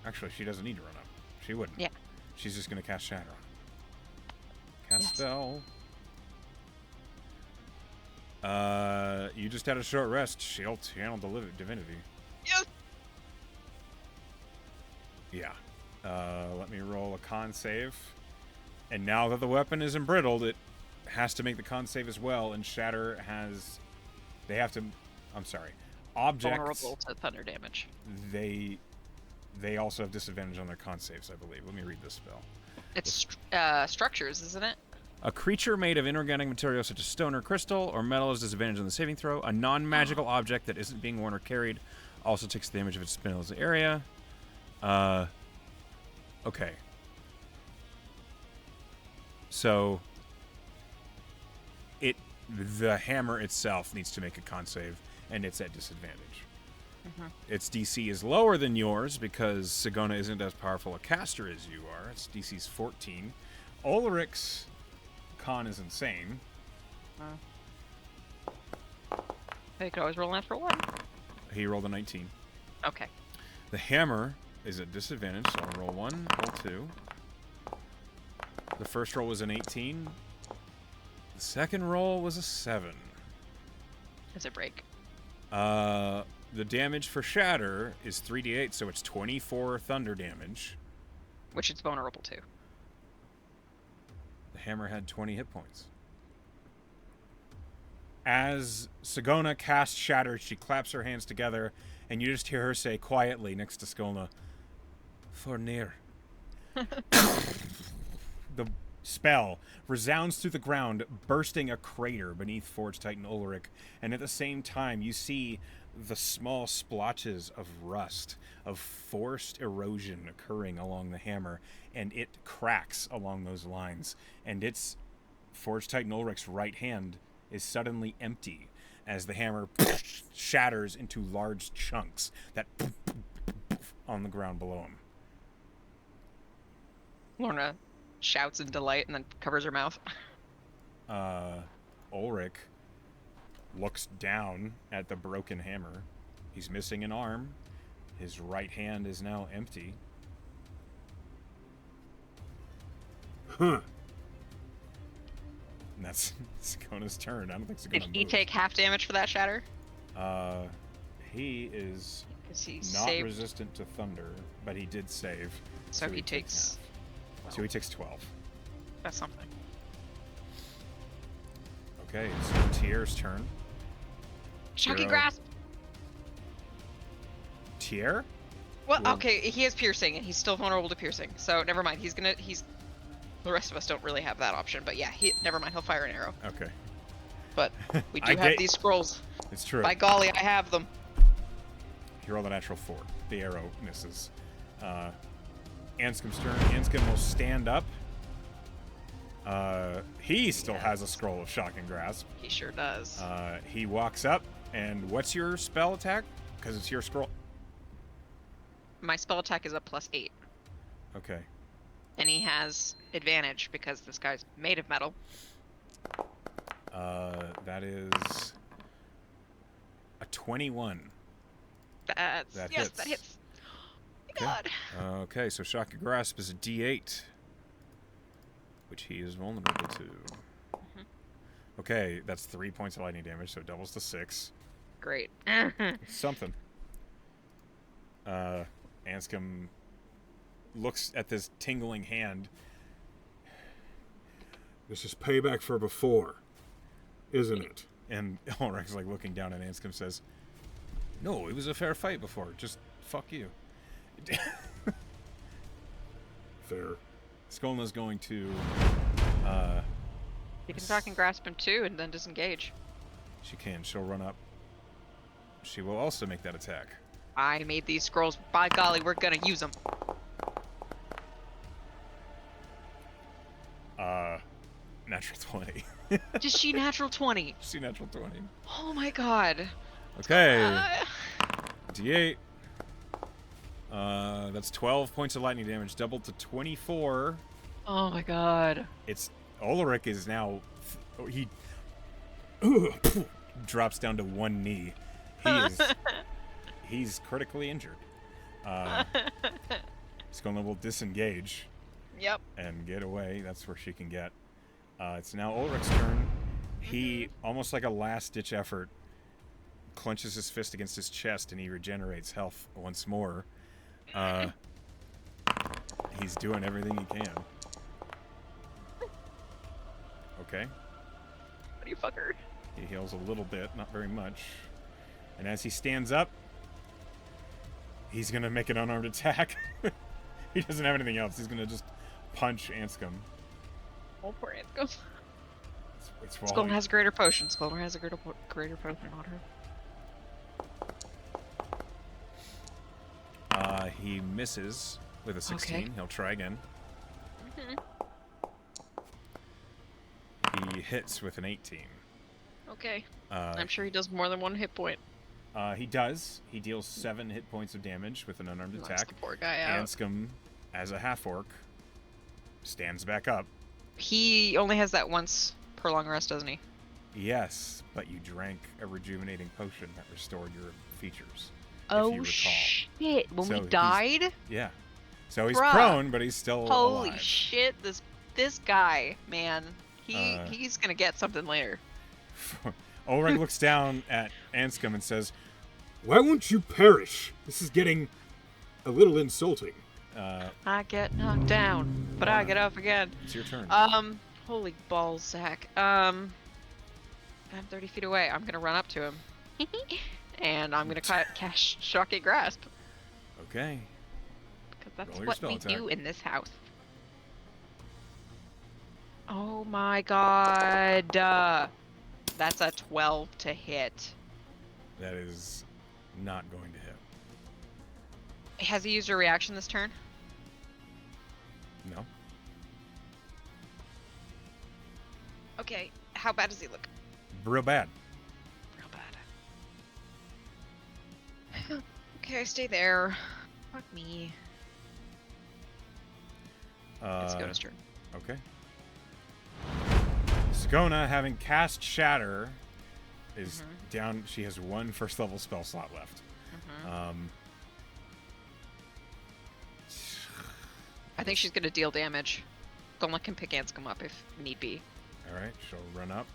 Actually, she doesn't need to run up. She wouldn't. Yeah. She's just going to cast Shatter on it. Cast Yes. spell. You just had a short rest. She'll channel divinity. Yes. Yeah. Let me roll a con save. And now that the weapon is embrittled, it has to make the con save as well. And Shatter has... They have to... I'm sorry. Objects... Vulnerable to thunder damage. They also have disadvantage on their con saves, I believe. Let me read this spell. It's structures, isn't it? A creature made of inorganic material such as stone or crystal or metal has disadvantage on the saving throw. A non-magical object that isn't being worn or carried also takes the damage of its spell as the area. Okay. So the hammer itself needs to make a con save, and it's at disadvantage. Its DC is lower than yours because Sagona isn't as powerful a caster as you are. Its DC's 14. Ulrich's con is insane. They could always roll a natural 1. He rolled a 19. Okay. The hammer is at disadvantage, so I'll roll 1, roll 2. The first roll was an 18. The second roll was a 7. Does it break? The damage for Shatter is 3d8, so it's 24 thunder damage. Which it's vulnerable to. The hammer had 20 hit points. As Sagona casts Shatter, she claps her hands together, and you just hear her say quietly next to Skolna, "For near." The spell resounds through the ground, bursting a crater beneath Forge Titan Ulrich, and at the same time you see the small splotches of rust, of forced erosion occurring along the hammer, and it cracks along those lines, and its Forge Titan Ulrich's right hand is suddenly empty as the hammer shatters into large chunks that on the ground below him. Lorna shouts in delight and then covers her mouth. Ulrich looks down at the broken hammer. He's missing an arm. His right hand is now empty. And that's Sagona's turn. I don't think Sagona Did he moves. take half damage for that shatter? He is Because he not saved. resistant to thunder, but he did save. So he takes. Half. So he takes 12. That's something. Okay, so Tier's turn. Shocking grasp. Tier? Well, okay, he has piercing, and he's still vulnerable to piercing. So never mind. He's. The rest of us don't really have that option, but yeah, never mind. He'll fire an arrow. Okay. But we do have these scrolls. It's true. By golly, I have them. You roll a natural 4. The arrow misses. Anscom's turn. Anscom will stand up. He still has a scroll of Shocking Grasp. He sure does. He walks up, and what's your spell attack? Because it's your scroll. My spell attack is a +8. Okay. And he has advantage because this guy's made of metal. That is a 21. That hits. That hits. Oh my God. Okay, so Shocking Grasp is a D8, which he is vulnerable to. Mm-hmm. Okay, that's 3 points of lightning damage, so it doubles to 6. Great. Something. Anscom looks at this tingling hand. This is payback for before, isn't it? And Ulrich's like looking down at Anscom, says, "No, it was a fair fight before. Just fuck you." Fair. Skolna's going to. You can Shocking Grasp him too, and then disengage. She can. She'll run up. She will also make that attack. I made these scrolls. By golly, we're gonna use them. Natural 20. Does she natural 20? She natural 20. Oh my God. Okay. D8. That's 12 points of lightning damage, doubled to 24. Oh my God. Ulrich is now. He drops down to one knee. He's critically injured. Skolna will disengage. Yep. And get away. That's where she can get. It's now Ulrich's turn. He, almost like a last-ditch effort, clenches his fist against his chest and he regenerates health once more. He's doing everything he can. Okay. What you fucker? He heals a little bit, not very much. And as he stands up, he's going to make an unarmed attack. He doesn't have anything else. He's going to just punch Anscom. Oh, poor Anscom. Skolna has a greater potion. Skolna has a greater potion on her. He misses with a 16. Okay. He'll try again. Mm-hmm. He hits with an 18. Okay. I'm sure he does more than one hit point. He does. He deals 7 hit points of damage with an unarmed attack. The poor guy out. Anscom, as a half-orc, stands back up. He only has that once per long rest, doesn't he? Yes, but you drank a rejuvenating potion that restored your features. Oh, shit. When we died? Yeah. So he's prone, but he's still Holy alive. Shit, this guy, man. He's gonna get something later. Ulrich looks down at Anscom and says, "Why won't you perish? This is getting a little insulting." I get knocked down, but I get up again. It's your turn. Holy ballsack. I'm 30 feet away. I'm gonna run up to him. And I'm gonna cast Shocking Grasp. Okay. Because that's what we do in this house. Oh my God. That's a 12 to hit. That is not going to hit. Has he used a reaction this turn? No. Okay, how bad does he look? Real bad. Real bad. Okay, stay there. Fuck me. It's Skona's turn. Okay. Skona, having cast Shatter, is down. She has 1 first-level spell slot left. I think she's going to deal damage. Skona can pick Anscom up if need be. Alright, she'll run up.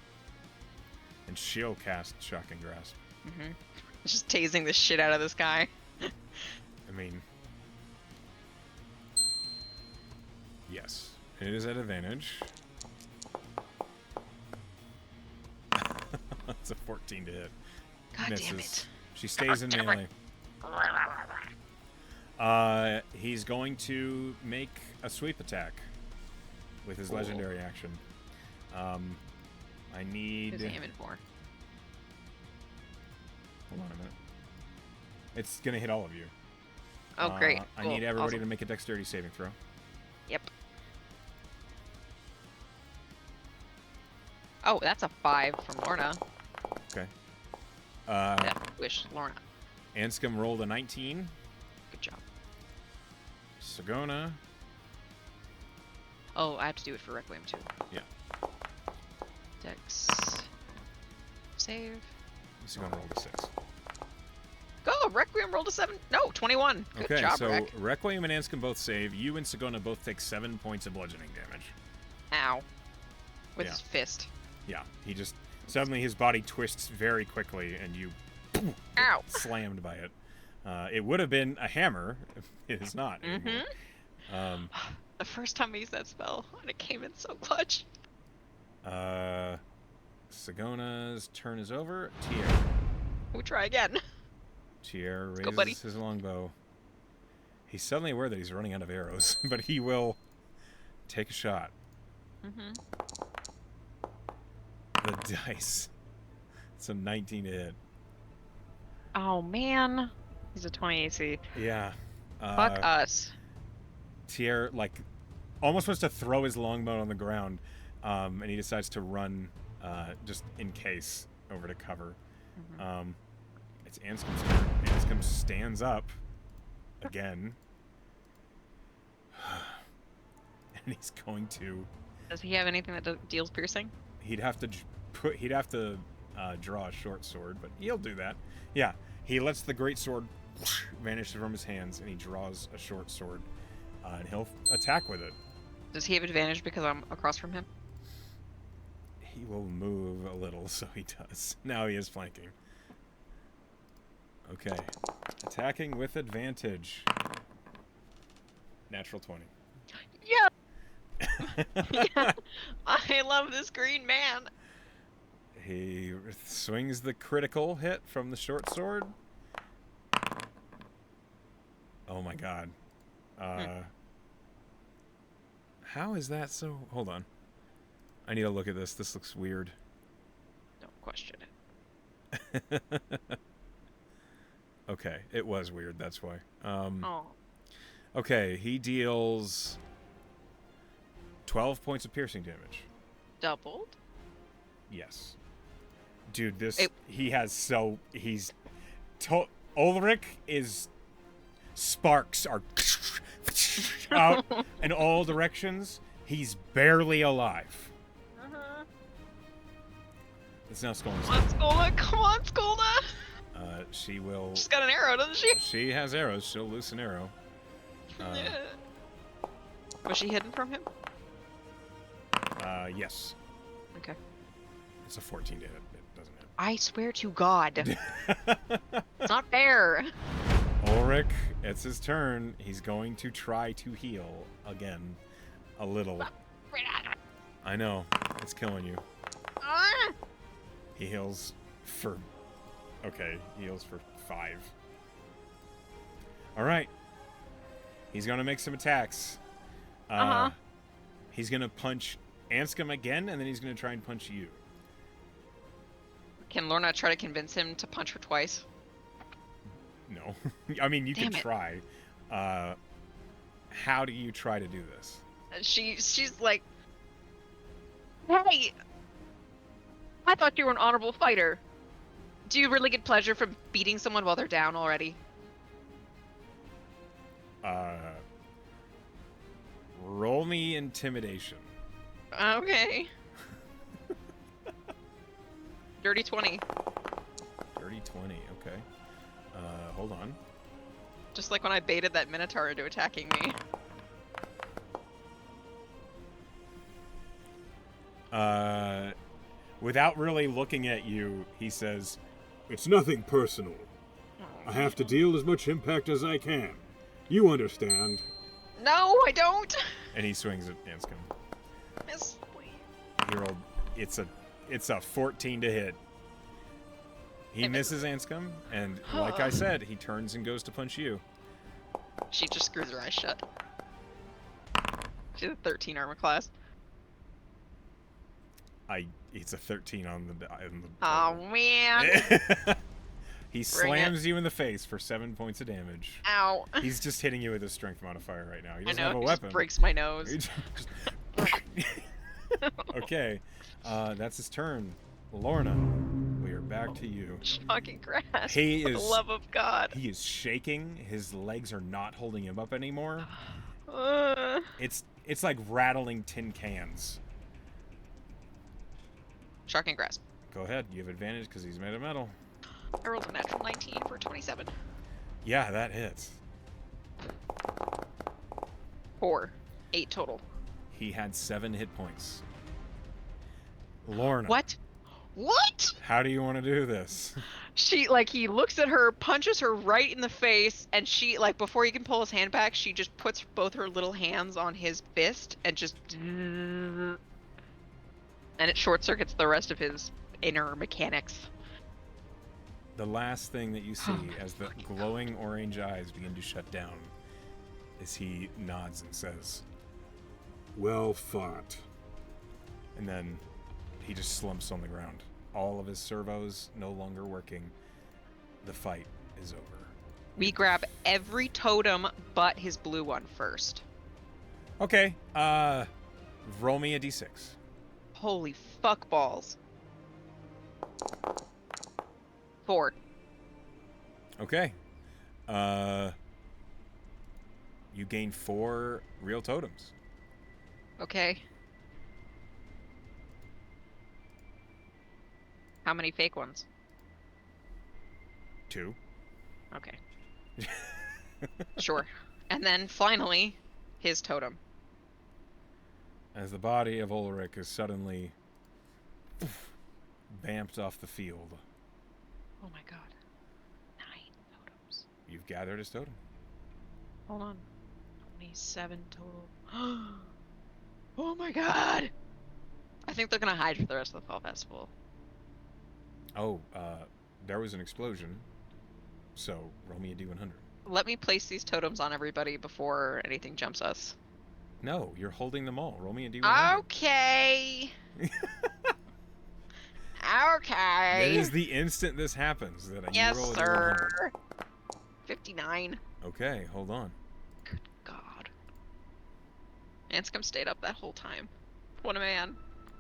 And she'll cast Shocking Grasp. Just tasing the shit out of this guy. I mean... Yes. It is at advantage. That's a 14 to hit. God Misses. damn it. She stays in melee. He's going to make a sweep attack with his legendary action. I need... Who's he aiming for? Hold on a minute. It's going to hit all of you. Oh, great. I Cool. need everybody Awesome. to make a dexterity saving throw. Yep. Oh, that's a 5 from Lorna. Okay. Wish Lorna. Anscombe rolled a 19. Good job. Sagona. Oh, I have to do it for Requiem too. Yeah. Dex. Save. Sagona rolled a 6. Go! Requiem rolled a 7. No, 21. Good Okay, job, so Rec. Requiem and Anscombe both save. You and Sagona both take 7 points of bludgeoning damage. Ow. With Yeah. his fist. Yeah, he just... Suddenly his body twists very quickly, and you... Ow! Slammed by it. It would have been a hammer. It is not anymore. The first time I used that spell, and it came in so clutch. Sagona's turn is over. Tier. We'll try again. Tier go, buddy. raises his longbow. He's suddenly aware that he's running out of arrows, but he will take a shot. The dice. It's a 19 to hit. Oh, man. He's a 20 AC. Yeah. Fuck us. Tier, like, almost wants to throw his longbow on the ground, and he decides to run, just in case, over to cover. It's Anscombe's turn. Anscombe stands up again, and he's going to. Does he have anything that deals piercing? He'd have to draw a short sword, but he'll do that. Yeah, he lets the great sword vanish from his hands, and he draws a short sword, and he'll attack with it. Does he have advantage because I'm across from him? He will move a little, so he does. Now he is flanking. Okay. Attacking with advantage. Natural 20. Yeah! Yeah! I love this green man! He swings the critical hit from the short sword. Oh my god. How is that so... Hold on. I need to look at this. This looks weird. Don't question it. Okay, it was weird, that's why. Oh. Okay, he deals 12 points of piercing damage. Doubled? Yes. Dude, this... It- He has so... He's... Ulrich is... Sparks are... out in all directions. He's barely alive. It's now Skolna's Come on, Skolna! Come on, Skolna! she will... She's got an arrow, doesn't she? She has arrows. She'll loose an arrow. Was she hidden from him? Yes. Okay. It's a 14 to hit. It doesn't hit. I swear to God. It's not fair. Ulrich, it's his turn. He's going to try to heal again. A little. I know. It's killing you. He heals for... Okay, he heals for 5. Alright. He's going to make some attacks. He's going to punch Anscombe again, and then he's going to try and punch you. Can Lorna try to convince him to punch her twice? No. I mean, you Damn can it. try. How do you try to do this? She's like, hey, I thought you were an honorable fighter. Do you really get pleasure from beating someone while they're down already? Roll me intimidation. Okay. Dirty 20. Dirty 20, okay. Hold on. Just like when I baited that Minotaur into attacking me. Without really looking at you, he says, "It's nothing personal. I have to deal as much impact as I can. You understand." No, I don't. And he swings at Anscombe. Miss. He rolled. It's a 14 to hit. He misses Anscombe, and like I said, he turns and goes to punch you. She just screws her eyes shut. She's a 13 armor class. It's a 13 on the Oh man! He slams you in the face for 7 points of damage. Ow! He's just hitting you with his strength modifier right now. He I doesn't know. have a He weapon. just breaks my nose. Okay, that's his turn. Lorna, we are back to you. Shocking grass. For the love of God. He is shaking. His legs are not holding him up anymore. It's like rattling tin cans. Shocking grasp. Go ahead. You have advantage because he's made of metal. I rolled a natural 19 for 27. Yeah, that hits. 4. 8 total. He had 7 hit points. Lorna. What? What? How do you want to do this? He looks at her, punches her right in the face, and she, before he can pull his hand back, she just puts both her little hands on his fist and just... And it short-circuits the rest of his inner mechanics. The last thing that you see as the glowing orange eyes begin to shut down is he nods and says, "Well fought." And then he just slumps on the ground. All of his servos no longer working. The fight is over. We grab every totem but his blue one first. Okay, roll me a d6. Holy fuck balls. 4. Okay. You gain 4 real totems. Okay. How many fake ones? 2. Okay. Sure. And then finally, his totem. As the body of Ulrich is suddenly vamped off the field. Oh my god. 9 totems. You've gathered his totem. Hold on. 27 total. Oh my god! I think they're gonna hide for the rest of the fall festival. Oh, there was an explosion. So, roll me a d100. Let me place these totems on everybody before anything jumps us. No, you're holding them all. Roll me a d100. Okay. Okay. It is the instant this happens that Yes, you roll a sir. d100. 59. Okay, hold on. Good God. Anscombe stayed up that whole time. What a man.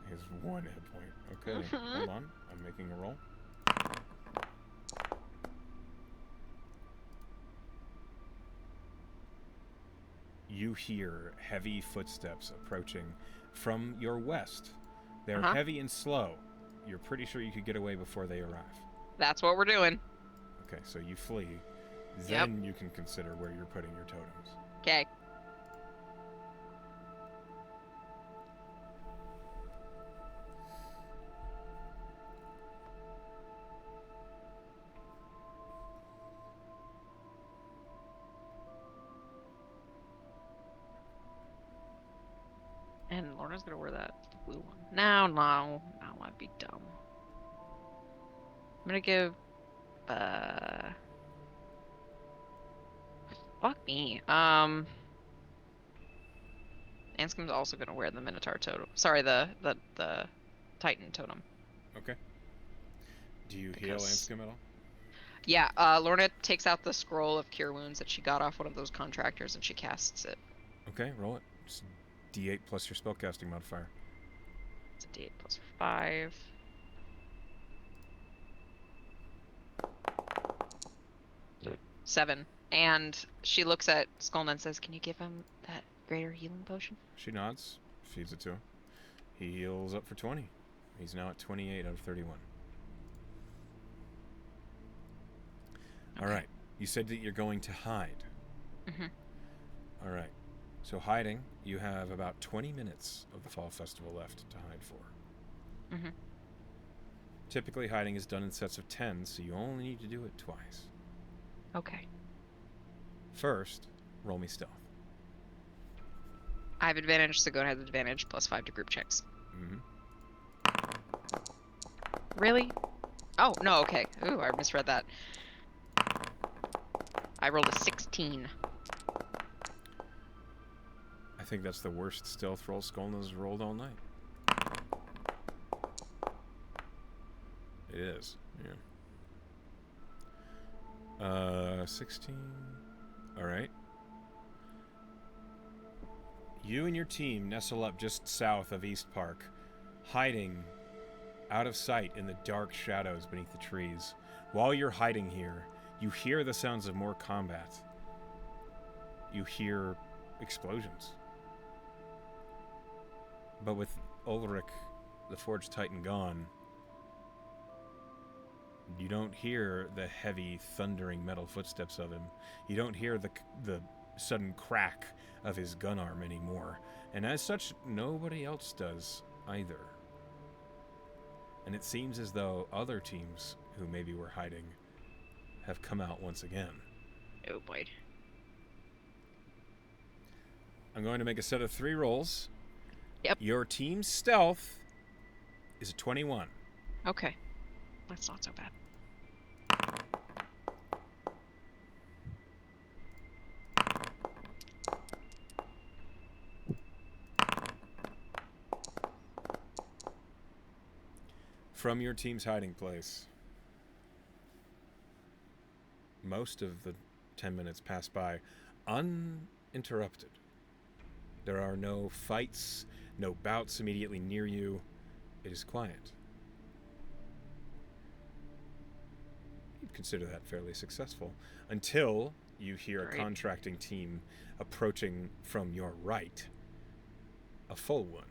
He has 1 hit point. Okay, hold on. I'm making a roll. You hear heavy footsteps approaching from your west. They're heavy and slow. You're pretty sure you could get away before they arrive. That's what we're doing. Okay, so you flee. Then you can consider where you're putting your totems. Okay. And Lorna's gonna wear that blue one. No, I'd be dumb. I'm gonna give, fuck me. Anscombe's also gonna wear the Minotaur totem. Sorry, the Titan totem. Okay. Do you heal Anscombe at all? Yeah, Lorna takes out the scroll of Cure Wounds that she got off one of those contractors and she casts it. Okay, roll it. Just D8 plus your spellcasting modifier. It's a D8 plus 5. Seven. And she looks at Skullman and says, "Can you give him that greater healing potion?" She nods, feeds it to him. He heals up for 20. He's now at 28 out of 31. Okay. All right. You said that you're going to hide. Mm-hmm. All right. So hiding, you have about 20 minutes of the Fall Festival left to hide for. Mm-hmm. Typically, hiding is done in sets of 10, so you only need to do it twice. Okay. First, roll me stealth. I have advantage, so go ahead with advantage, +5 to group checks. Mm-hmm. Really? Oh, no, okay. Ooh, I misread that. I rolled a 16. I think that's the worst stealth roll Skolna's rolled all night. It is, yeah. 16. Alright. You and your team nestle up just south of East Park, hiding out of sight in the dark shadows beneath the trees. While you're hiding here, you hear the sounds of more combat. You hear explosions. But with Ulrich, the Forged Titan, gone, you don't hear the heavy, thundering metal footsteps of him. You don't hear the sudden crack of his gun arm anymore. And as such, nobody else does either. And it seems as though other teams who maybe were hiding have come out once again. Oh boy. I'm going to make a set of 3 rolls. Yep. Your team's stealth is a 21. Okay. That's not so bad. From your team's hiding place, most of the 10 minutes pass by uninterrupted. There are no fights, no bouts immediately near you. It is quiet. You'd consider that fairly successful until you hear a contracting team approaching from your right. A full one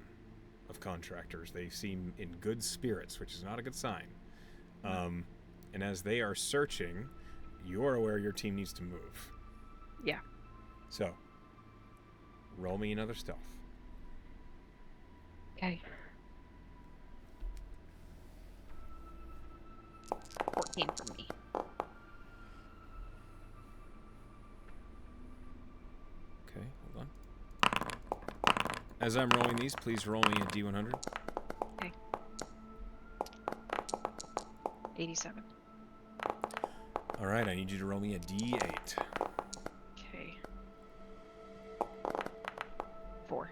of contractors. They seem in good spirits, which is not a good sign. And as they are searching, you're aware your team needs to move. Yeah. So, roll me another stealth. Okay. 14 from me. Okay, hold on. As I'm rolling these, please roll me a D100. Okay. 87. All right, I need you to roll me a D8. Okay. 4.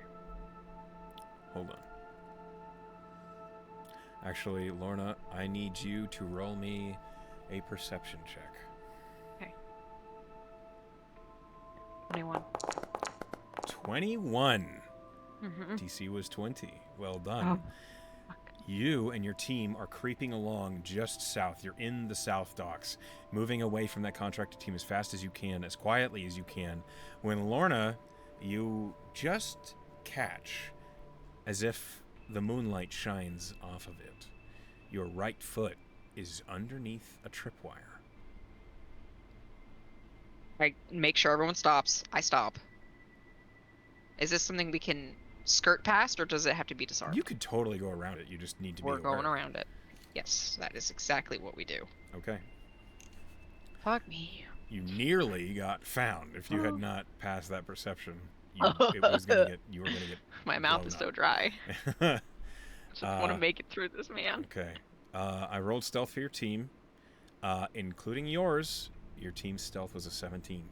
Hold on. Actually, Lorna, I need you to roll me a perception check. Okay. 21. 21. Mm-hmm. DC was 20. Well done. Oh. You and your team are creeping along just south. You're in the South Docks, moving away from that contracted team as fast as you can, as quietly as you can, when Lorna, you just catch, as if the moonlight shines off of it, your right foot is underneath a tripwire. I make sure everyone stops. I stop. Is this something we can skirt past, or does it have to be disarmed? You could totally go around it. You just need to be aware. We're going around it. Yes, that is exactly what we do. Okay. Fuck me. You nearly got found. If you had not passed that perception, you were gonna get. My mouth is so dry. Just want to make it through this, man. Okay. I rolled stealth for your team, including yours. Your team's stealth was a 17.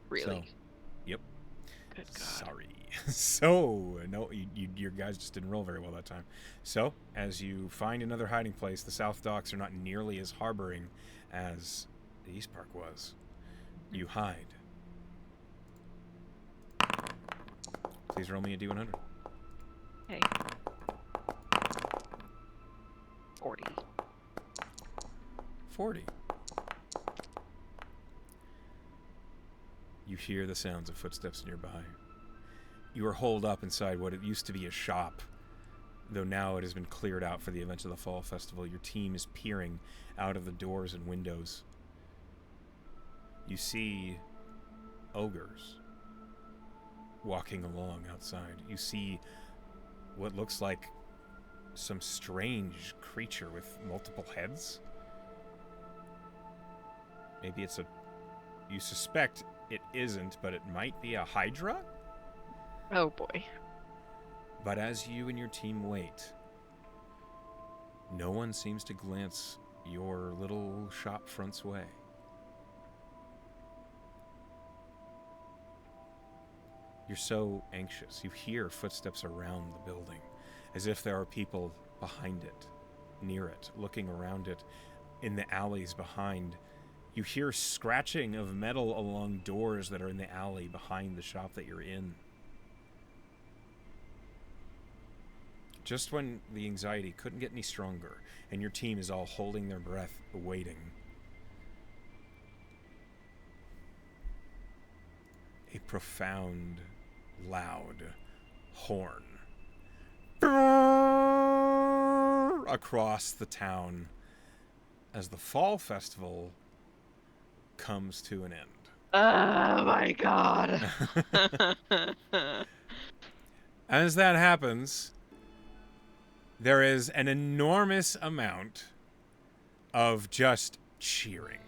Really? So, yep. Good God. Sorry. So, no, your guys just didn't roll very well that time. So, as you find another hiding place, the South Docks are not nearly as harboring as the East Park was. You hide. Please roll me a D100. Okay. 40. 40. You hear the sounds of footsteps nearby. You are holed up inside what it used to be a shop, though now it has been cleared out for the events of the Fall Festival. Your team is peering out of the doors and windows. You see ogres walking along outside. You see what looks like some strange creature with multiple heads. Maybe it's you suspect it isn't, but it might be a Hydra. Oh boy. But as you and your team wait, no one seems to glance your little shop front's way. You're so anxious. You hear footsteps around the building, as if there are people behind it, near it, looking around it, in the alleys behind. You hear scratching of metal along doors that are in the alley behind the shop that you're in. Just when the anxiety couldn't get any stronger, and your team is all holding their breath, waiting, a profound, loud horn across the town as the fall festival comes to an end. Oh my god. As that happens, there is an enormous amount of just cheering.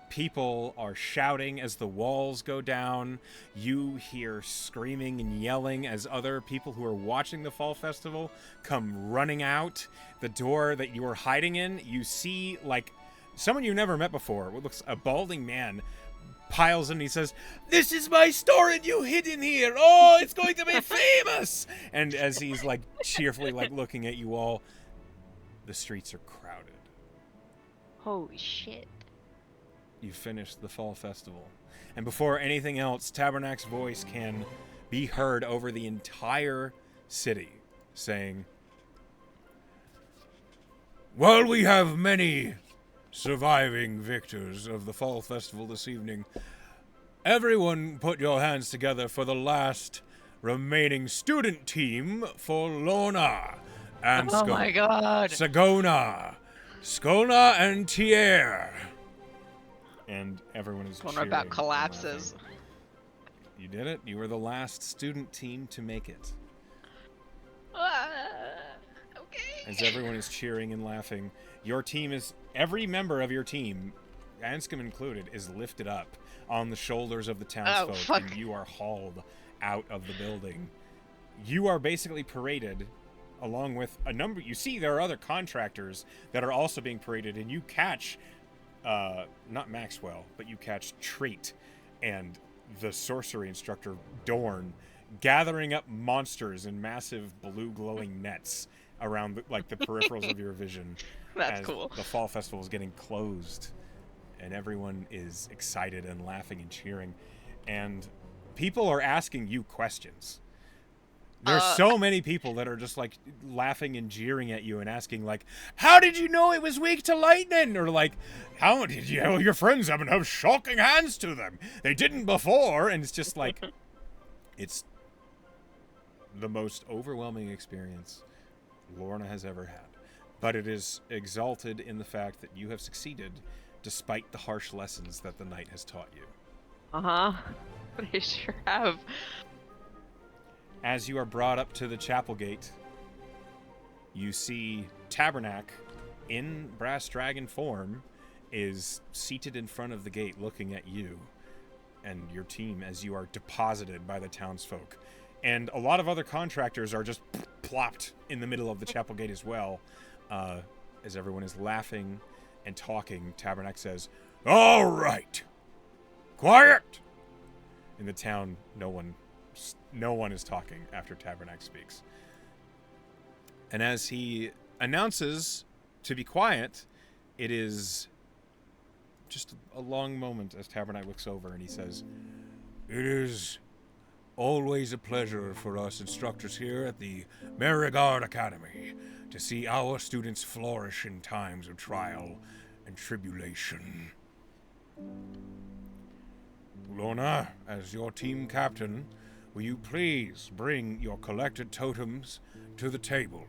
People are shouting as the walls go down. You hear screaming and yelling as other people who are watching the fall festival come running out. The door that you are hiding in, you see like someone you never met before. What looks a balding man piles in. He says, "This is my store and you hid in here. Oh, it's going to be famous." And as he's like cheerfully like looking at you all, the streets are crowded. Holy shit. You finished the fall festival. And before anything else, Tabernac's voice can be heard over the entire city, saying, "While we have many surviving victors of the fall festival this evening, everyone put your hands together for the last remaining student team for Lorna and Oh my god. Sagona, Skona, and Tier." And everyone is One cheering. about collapses. You did it. You were the last student team to make it. Okay. As everyone is cheering and laughing, your team is, every member of your team, Anscombe included, is lifted up on the shoulders of the townsfolk, and you are hauled out of the building. You are basically paraded along with a number. You see there are other contractors that are also being paraded, and you catch not Maxwell, but you catch Treat and the sorcery instructor Dorn gathering up monsters in massive blue glowing nets around the peripherals of your vision. That's as cool. The fall festival is getting closed, and everyone is excited and laughing and cheering, and people are asking you questions. There's so many people that are just like laughing and jeering at you and asking like, "How did you know it was weak to lightning?" Or like, "How did you know your friends happen to have shocking hands to them? They didn't before." And it's just like, it's the most overwhelming experience Lorna has ever had. But it is exalted in the fact that you have succeeded despite the harsh lessons that the night has taught you. They sure have. As you are brought up to the chapel gate, you see Tabernac in brass dragon form is seated in front of the gate looking at you and your team as you are deposited by the townsfolk. And a lot of other contractors are just plopped in the middle of the chapel gate as well. As everyone is laughing and talking, Tabernac says, "All right, quiet!" In the town, no one is talking after Tabernac speaks. And as he announces to be quiet, it is just a long moment as Tabernac looks over and he says, "It is always a pleasure for us instructors here at the Merigard Academy to see our students flourish in times of trial and tribulation. Lorna, as your team captain, will you please bring your collected totems to the table?"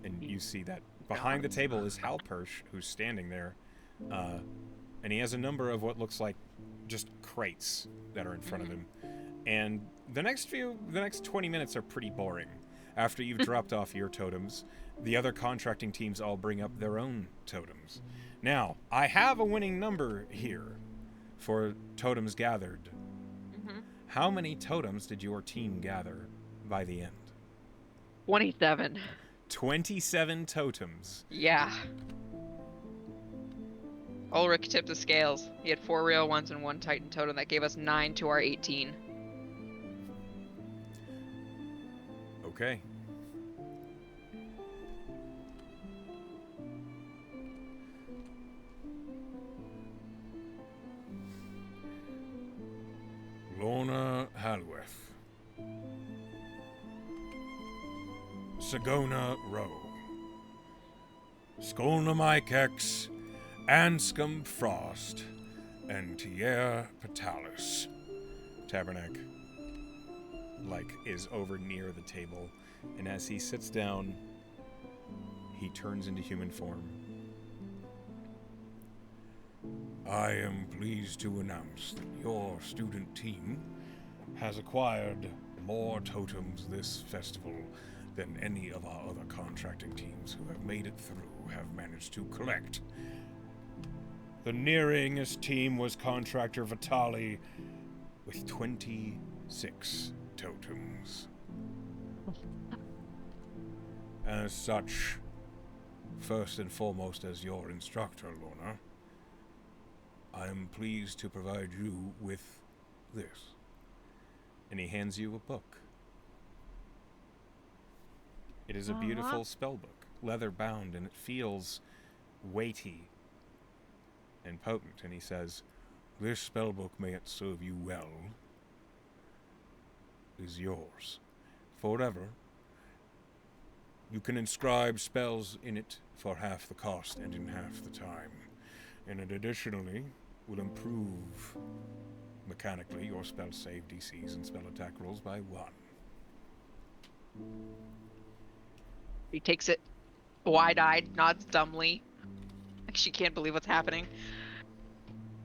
And you see that behind the table is Halpersh, who's standing there, and he has a number of what looks like just crates that are in front of him. And the next 20 minutes are pretty boring. After you've dropped off your totems, the other contracting teams all bring up their own totems. Now, I have a winning number here. for totems gathered. Mm-hmm. How many totems did your team gather by the end? 27. 27 totems. Yeah. Ulrich tipped the scales. He had 4 real ones and 1 Titan totem. That gave us 9 to our 18. Okay. Lorna Halworth. Sagona Rowe. Skolna Mykex. Anscombe Frost. And Tier Patalis. Tabernacle, is over near the table, and as he sits down, he turns into human form. I am pleased to announce that your student team has acquired more totems this festival than any of our other contracting teams who have made it through have managed to collect. The nearingest team was Contractor Vitali with 26 totems. As such, first and foremost as your instructor, Lorna, I am pleased to provide you with this. And he hands you a book. It is a beautiful spell book, leather bound, and it feels weighty and potent. And he says, this spell book, may it serve you well, is yours forever. You can inscribe spells in it for half the cost and in half the time. And it additionally will improve mechanically your spell save DCs and spell attack rolls by 1. He takes it wide-eyed, nods dumbly. Like she can't believe what's happening.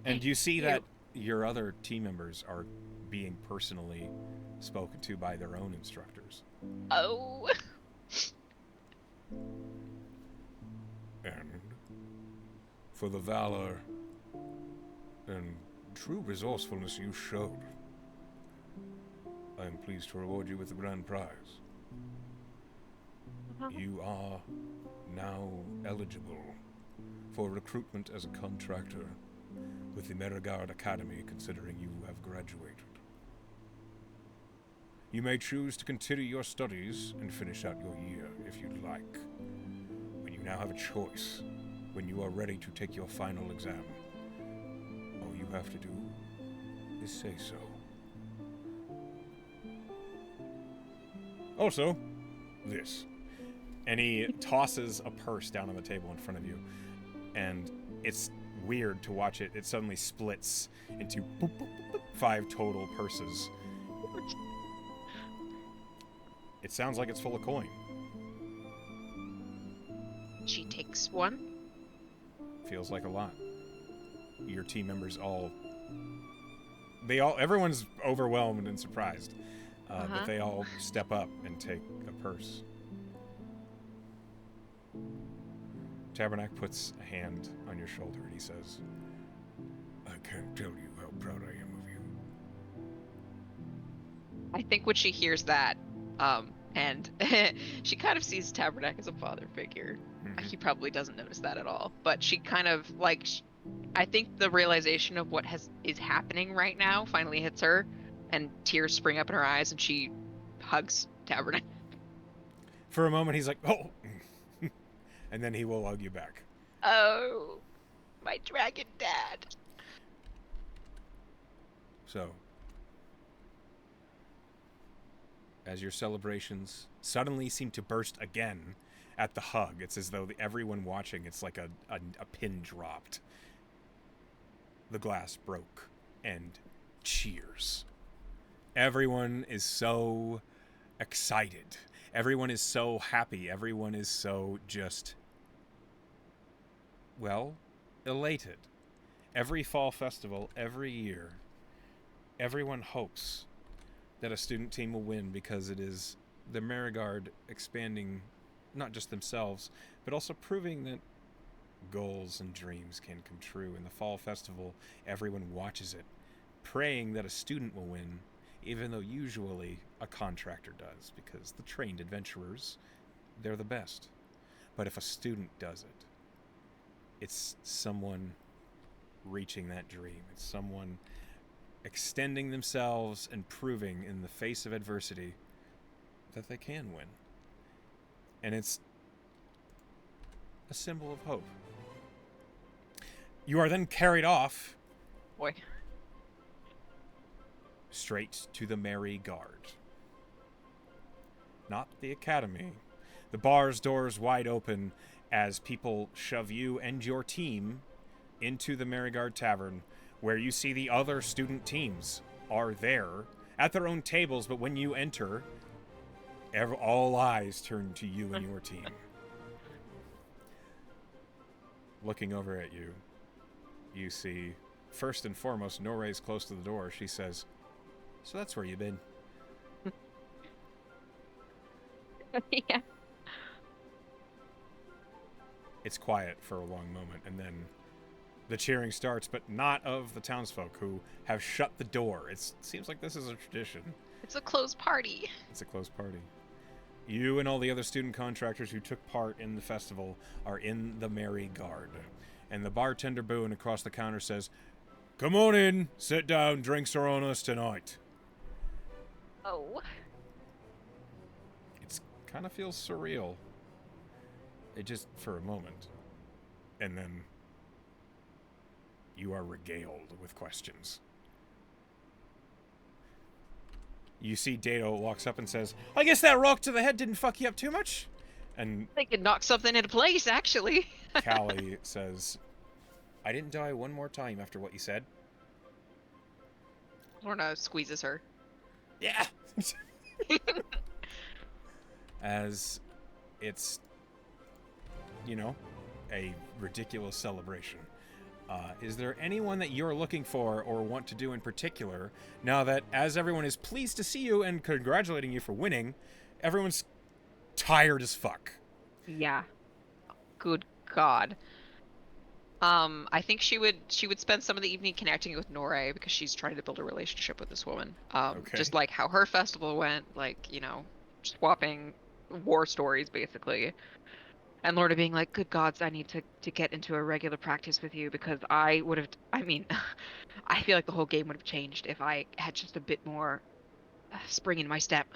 And you see that your other team members are being personally spoken to by their own instructors. Oh. And for the valor and true resourcefulness you showed, I am pleased to reward you with the grand prize. You are now eligible for recruitment as a contractor with the Merigard Academy, considering you have graduated. You may choose to continue your studies and finish out your year if you'd like, but you now have a choice when you are ready to take your final exam. All you have to do is say so. Also, this. And he tosses a purse down on the table in front of you, and it's weird to watch it. It suddenly splits into 5 total purses. It sounds like it's full of coin. She takes one. Feels like a lot. Your team members everyone's overwhelmed and surprised, but they all step up and take a purse. Tabernacle puts a hand on your shoulder and he says, I can't tell you how proud I am of you. I think when she hears that, and she kind of sees Tabernacle as a father figure. Mm-hmm. He probably doesn't notice that at all, but she kind of I think the realization of what is happening right now finally hits her, and tears spring up in her eyes, and she hugs Tabernacle. For a moment, he's like, oh, and then he will hug you back. Oh, my dragon dad. So, as your celebrations suddenly seem to burst again at the hug, it's as though everyone watching, it's like a pin dropped. The glass broke, and cheers. Everyone is so excited. Everyone is so happy. Everyone is so just, elated. Every fall festival, every year, everyone hopes that a student team will win because it is the Merigard expanding not just themselves, but also proving that goals and dreams can come true. In the fall festival, everyone watches it, praying that a student will win, even though usually a contractor does, because the trained adventurers, they're the best. But if a student does it, it's someone reaching that dream. It's someone extending themselves and proving in the face of adversity that they can win. And it's a symbol of hope. You are then carried off Boy. straight to the Merry Guard. Not the academy. The bar's doors wide open as people shove you and your team into the Merry Guard Tavern, where you see the other student teams are there at their own tables, but when you enter, all eyes turn to you and your team. Looking over at you, you see, first and foremost, Noray's close to the door. She says, "So that's where you've been." Yeah. It's quiet for a long moment, and then the cheering starts, but not of the townsfolk who have shut the door. It seems like this is a tradition. It's a closed party. It's a closed party. You and all the other student contractors who took part in the festival are in the Merry Guard. And the bartender Boone across the counter says, "Come on in, sit down, drinks are on us tonight." Oh. It kind of feels surreal. It just for a moment. And then you are regaled with questions. You see Dado walks up and says, "I guess that rock to the head didn't fuck you up too much?" And They could knock something into place, actually. Callie says, "I didn't die one more time after what you said." Lorna squeezes her. Yeah. As it's, a ridiculous celebration. Is there anyone that you're looking for or want to do in particular now that, as everyone is pleased to see you and congratulating you for winning, everyone's tired as fuck? Yeah. Good God. I think she would spend some of the evening connecting with Nore because she's trying to build a relationship with this woman. Okay. Just like how her festival went, swapping war stories basically. And Lorna being like, "Good gods, I need to get into a regular practice with you because I feel like the whole game would have changed if I had just a bit more spring in my step."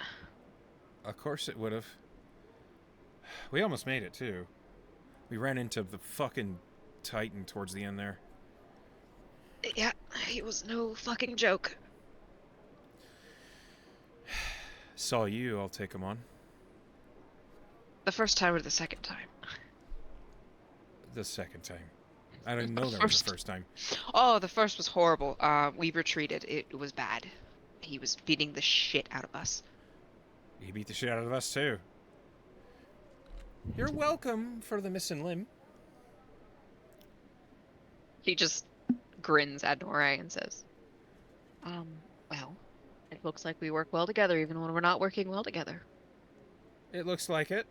Of course it would have. We almost made it, too. We ran into the fucking Titan towards the end there. Yeah, he was no fucking joke. Saw you, I'll take him on. The first time or the second time? The second time. I didn't know The that was first. the first time. Oh, the first was horrible. We retreated. It was bad. He was beating the shit out of us. He beat the shit out of us, too. You're welcome for the missing limb. He just grins at Nore and says, well, it looks like we work well together even when we're not working well together. It looks like it.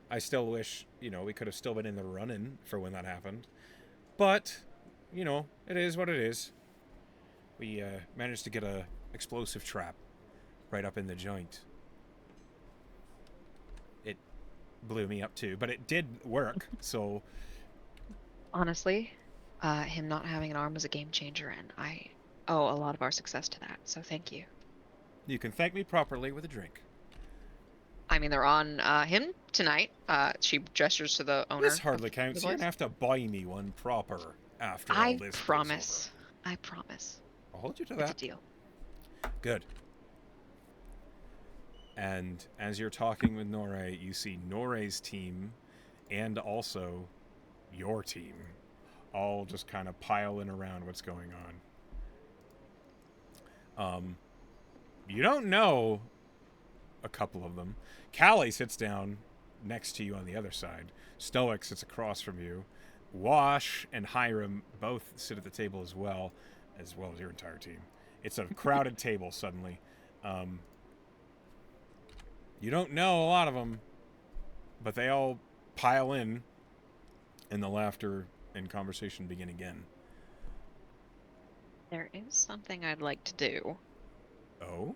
I still wish, we could have still been in the running for when that happened. But, it is what it is. We managed to get a explosive trap right up in the joint. It blew me up too, but it did work, so... Honestly, him not having an arm was a game changer, and I owe a lot of our success to that, so thank you. You can thank me properly with a drink. I mean, they're on him tonight. She gestures to the owner. This hardly counts. You're going to have to buy me one proper after all I this. promise. I promise. I'll hold you to It's a that. deal. Good. And as you're talking with Nore, you see Nore's team and also your team all just kind of piling around what's going on. You don't know a couple of them. Callie sits down next to you on the other side. Stoic sits across from you. Wash and Hiram both sit at the table as well as your entire team. It's a crowded table suddenly. You don't know a lot of them, but they all pile in And the laughter and conversation begin again. There is something I'd like to do. Oh?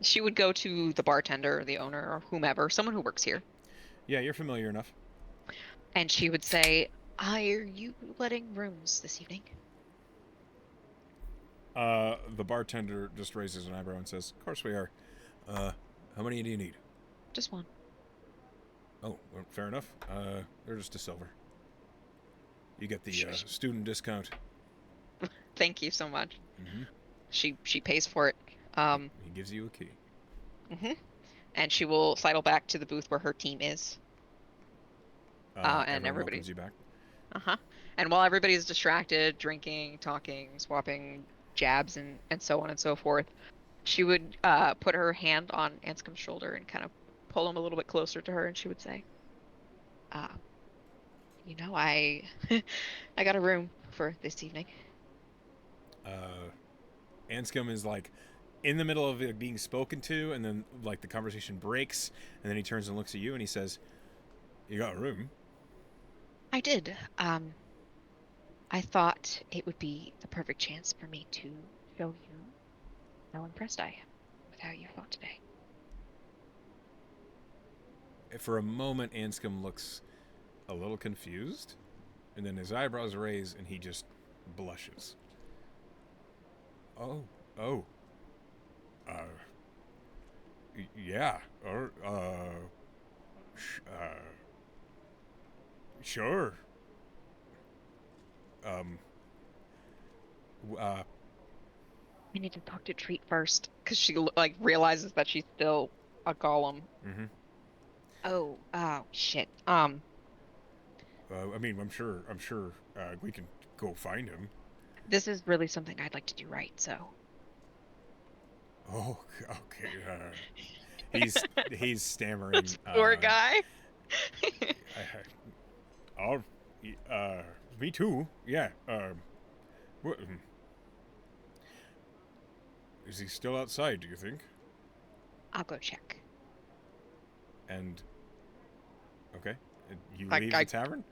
She would go to the bartender, or the owner, or whomever, someone who works here, Yeah, you're familiar enough. and she would say, "Are you letting rooms this evening?" The bartender just raises an eyebrow and says, "Of course we are. How many do you need?" Just one. Oh, well, fair enough. They're just a silver. You get the Sure. student discount. Thank you so much. Mm-hmm. She pays for it. He gives you a key. And she will sidle back to the booth where her team is. And Everyone everybody. welcomes you back. And while everybody's distracted, drinking, talking, swapping jabs, and so on and so forth, she would put her hand on Anscombe's shoulder and kind of pull him a little bit closer to her, and she would say, I I got a room for this evening. Anscombe is like in the middle of it being spoken to, and then like the conversation breaks, and then he turns and looks at you and he says, "You got a room?" I did. I thought it would be the perfect chance for me to show you how impressed I am with how you fought today. For a moment, Anscombe looks a little confused, and then his eyebrows raise and he just blushes. Oh. Yeah. Or, sure. I need to talk to Treat first, because she like realizes that she's still a golem. Mm-hmm. Oh, shit. I mean, I'm sure, we can go find him. This is really something I'd like to do right, so. Oh, okay. He's stammering. Poor guy. Me too. Yeah. What, is he still outside, do you think? I'll go check. And okay, you leave the tavern.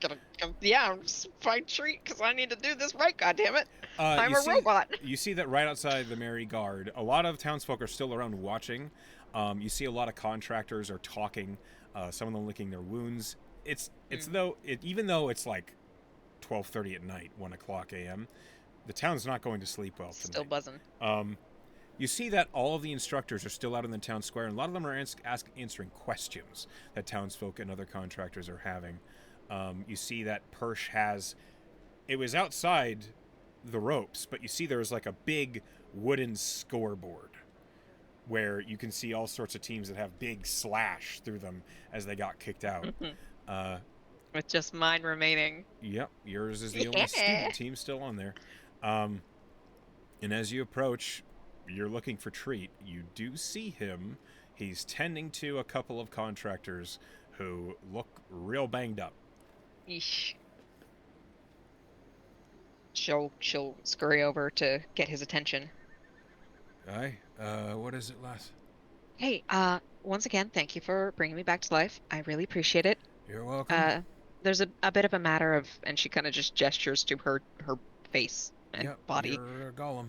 Yeah, just find Treat because I need to do this right. Goddammit, I'm a robot. You see that right outside the Merry Guard, a lot of townsfolk are still around watching. You see a lot of contractors are talking. Some of them licking their wounds. Even though it's like 12:30 at night, 1:00 a.m. The town's not going to sleep well tonight. Still buzzing. You see that all of the instructors are still out in the town square, and a lot of them are answering questions that townsfolk and other contractors are having. You see that Persh it was outside the ropes, but you see there's like a big wooden scoreboard where you can see all sorts of teams that have big slash through them as they got kicked out. With just mine remaining. Yep, yours is the only student team still on there. And as you approach, you're looking for Treat. You do see him. He's tending to a couple of contractors who look real banged up. Eesh. She'll scurry over to get his attention. Aye. What is it, lass? Hey, once again, thank you for bringing me back to life. I really appreciate it. You're welcome. There's a bit of a matter of, and she kind of just gestures to her face and body. You're a golem.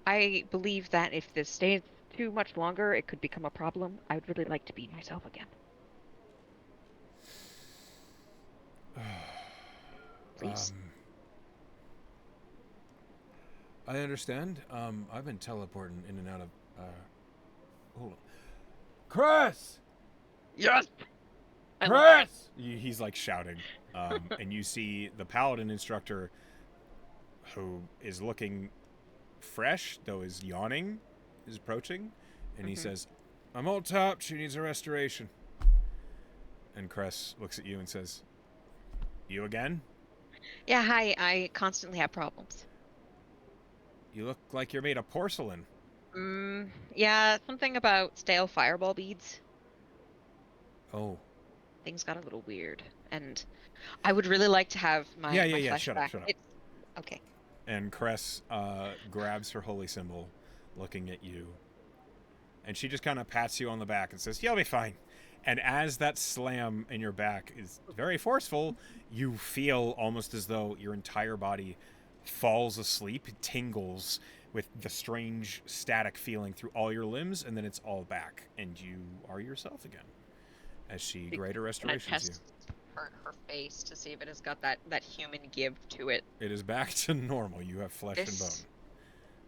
I believe that if this stays too much longer, it could become a problem. I would really like to be myself again. Please. I understand. I've been teleporting in and out of. Hold on. Chris! Yes! Chris! He's like shouting. And you see the paladin instructor who is looking fresh, though is yawning, is approaching. And he says, "I'm all tapped. She needs a restoration." And Cress looks at you and says, "You again?" Yeah, hi. I constantly have problems. You look like you're made of porcelain. Yeah, something about stale fireball beads. Oh. Things got a little weird, and I would really like to have my flesh Shut back. up. Okay. And Cress grabs her holy symbol, looking at you. And she just kind of pats you on the back and says, "You'll be fine." And as that slam in your back is very forceful, you feel almost as though your entire body falls asleep, tingles with the strange static feeling through all your limbs, and then it's all back, and you are yourself again. As she greater restorations you. Her face to see if it has got that human give to it. It is back to normal. You have flesh and bone. This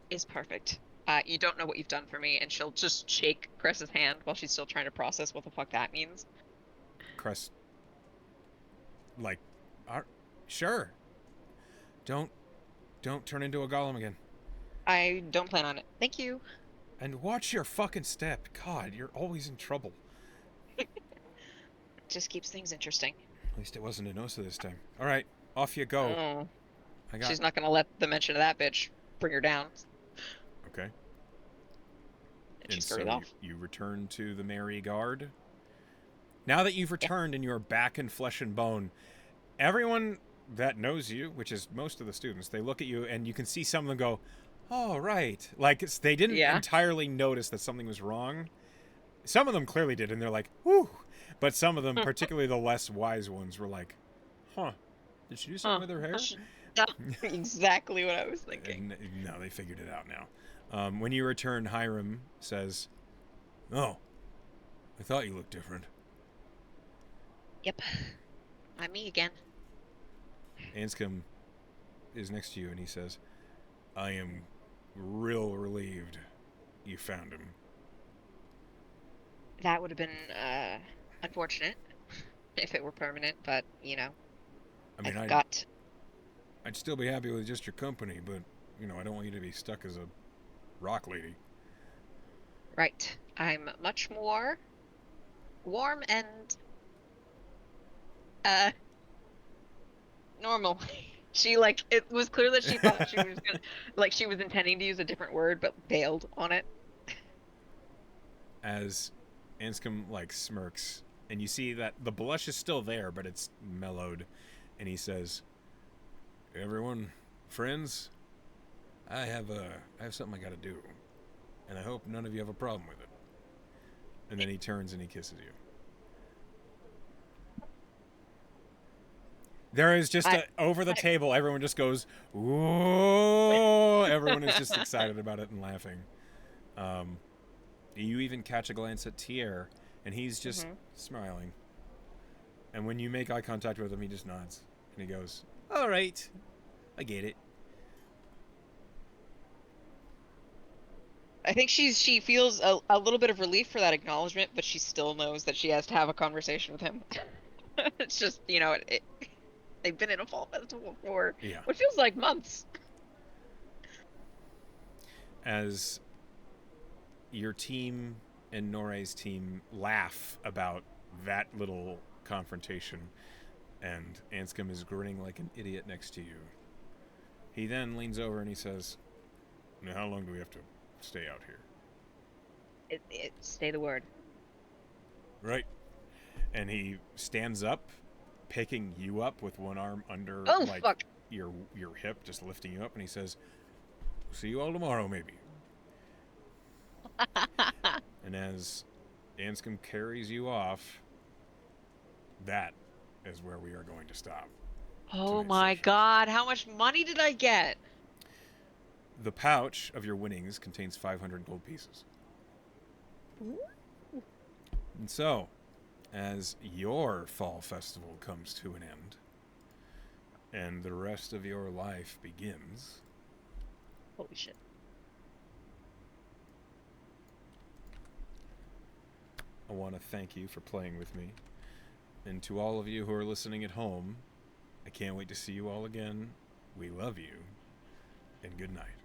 is perfect. You don't know what you've done for me, and she'll just shake Cress's hand while she's still trying to process what the fuck that means. Cress, like, sure. Don't turn into a golem again. I don't plan on it. Thank you. And watch your fucking step. God, you're always in trouble. Just keeps things interesting. At least it wasn't an Osa this time. All right, off you go. Oh. She's not gonna let the mention of that bitch bring her down. Okay. And she so scurries off. you return to the Merry Guard. Now that you've returned and you're back in flesh and bone, everyone that knows you, which is most of the students, they look at you and you can see some of them go, "Oh, right." Like they didn't entirely notice that something was wrong. Some of them clearly did, and they're like, "Whew." But some of them, particularly the less wise ones, were like, "Huh, did she do something with her hair?" Exactly what I was thinking. No, they figured it out now. When you return, Hiram says, "Oh, I thought you looked different." Yep. I'm me again. Anscombe is next to you, and he says, "I am real relieved you found him." That would have been unfortunate if it were permanent, but you know. I mean, I'd still be happy with just your company, but you know, I don't want you to be stuck as a rock lady. Right. I'm much more warm and normal. It was clear that she thought she was gonna, she was intending to use a different word, but bailed on it. As Anscombe smirks, and you see that the blush is still there, but it's mellowed, and he says, "Everyone, friends, I have something I gotta do, and I hope none of you have a problem with it." And then he turns and he kisses you. There is just over the table, everyone just goes, "Whoa!" Everyone is just excited about it and laughing. You even catch a glance at Tier, and he's just smiling. And when you make eye contact with him, he just nods. And he goes, "All right, I get it." I think she feels a little bit of relief for that acknowledgement, but she still knows that she has to have a conversation with him. It's just, they've been in a fall festival for what feels like months. As your team and Nore's team laugh about that little confrontation, and Anscombe is grinning like an idiot next to you. He then leans over and he says, "Now, how long do we have to stay out here?" Stay the word. Right. And he stands up, picking you up with one arm under fuck. your hip, just lifting you up, and he says, "See you all tomorrow, maybe." And as Anscombe carries you off, that is where we are going to stop. Oh my god, how much money did I get? The pouch of your winnings contains 500 gold pieces. And so, as your fall festival comes to an end, and the rest of your life begins... Holy shit. I want to thank you for playing with me. And to all of you who are listening at home, I can't wait to see you all again. We love you, and good night.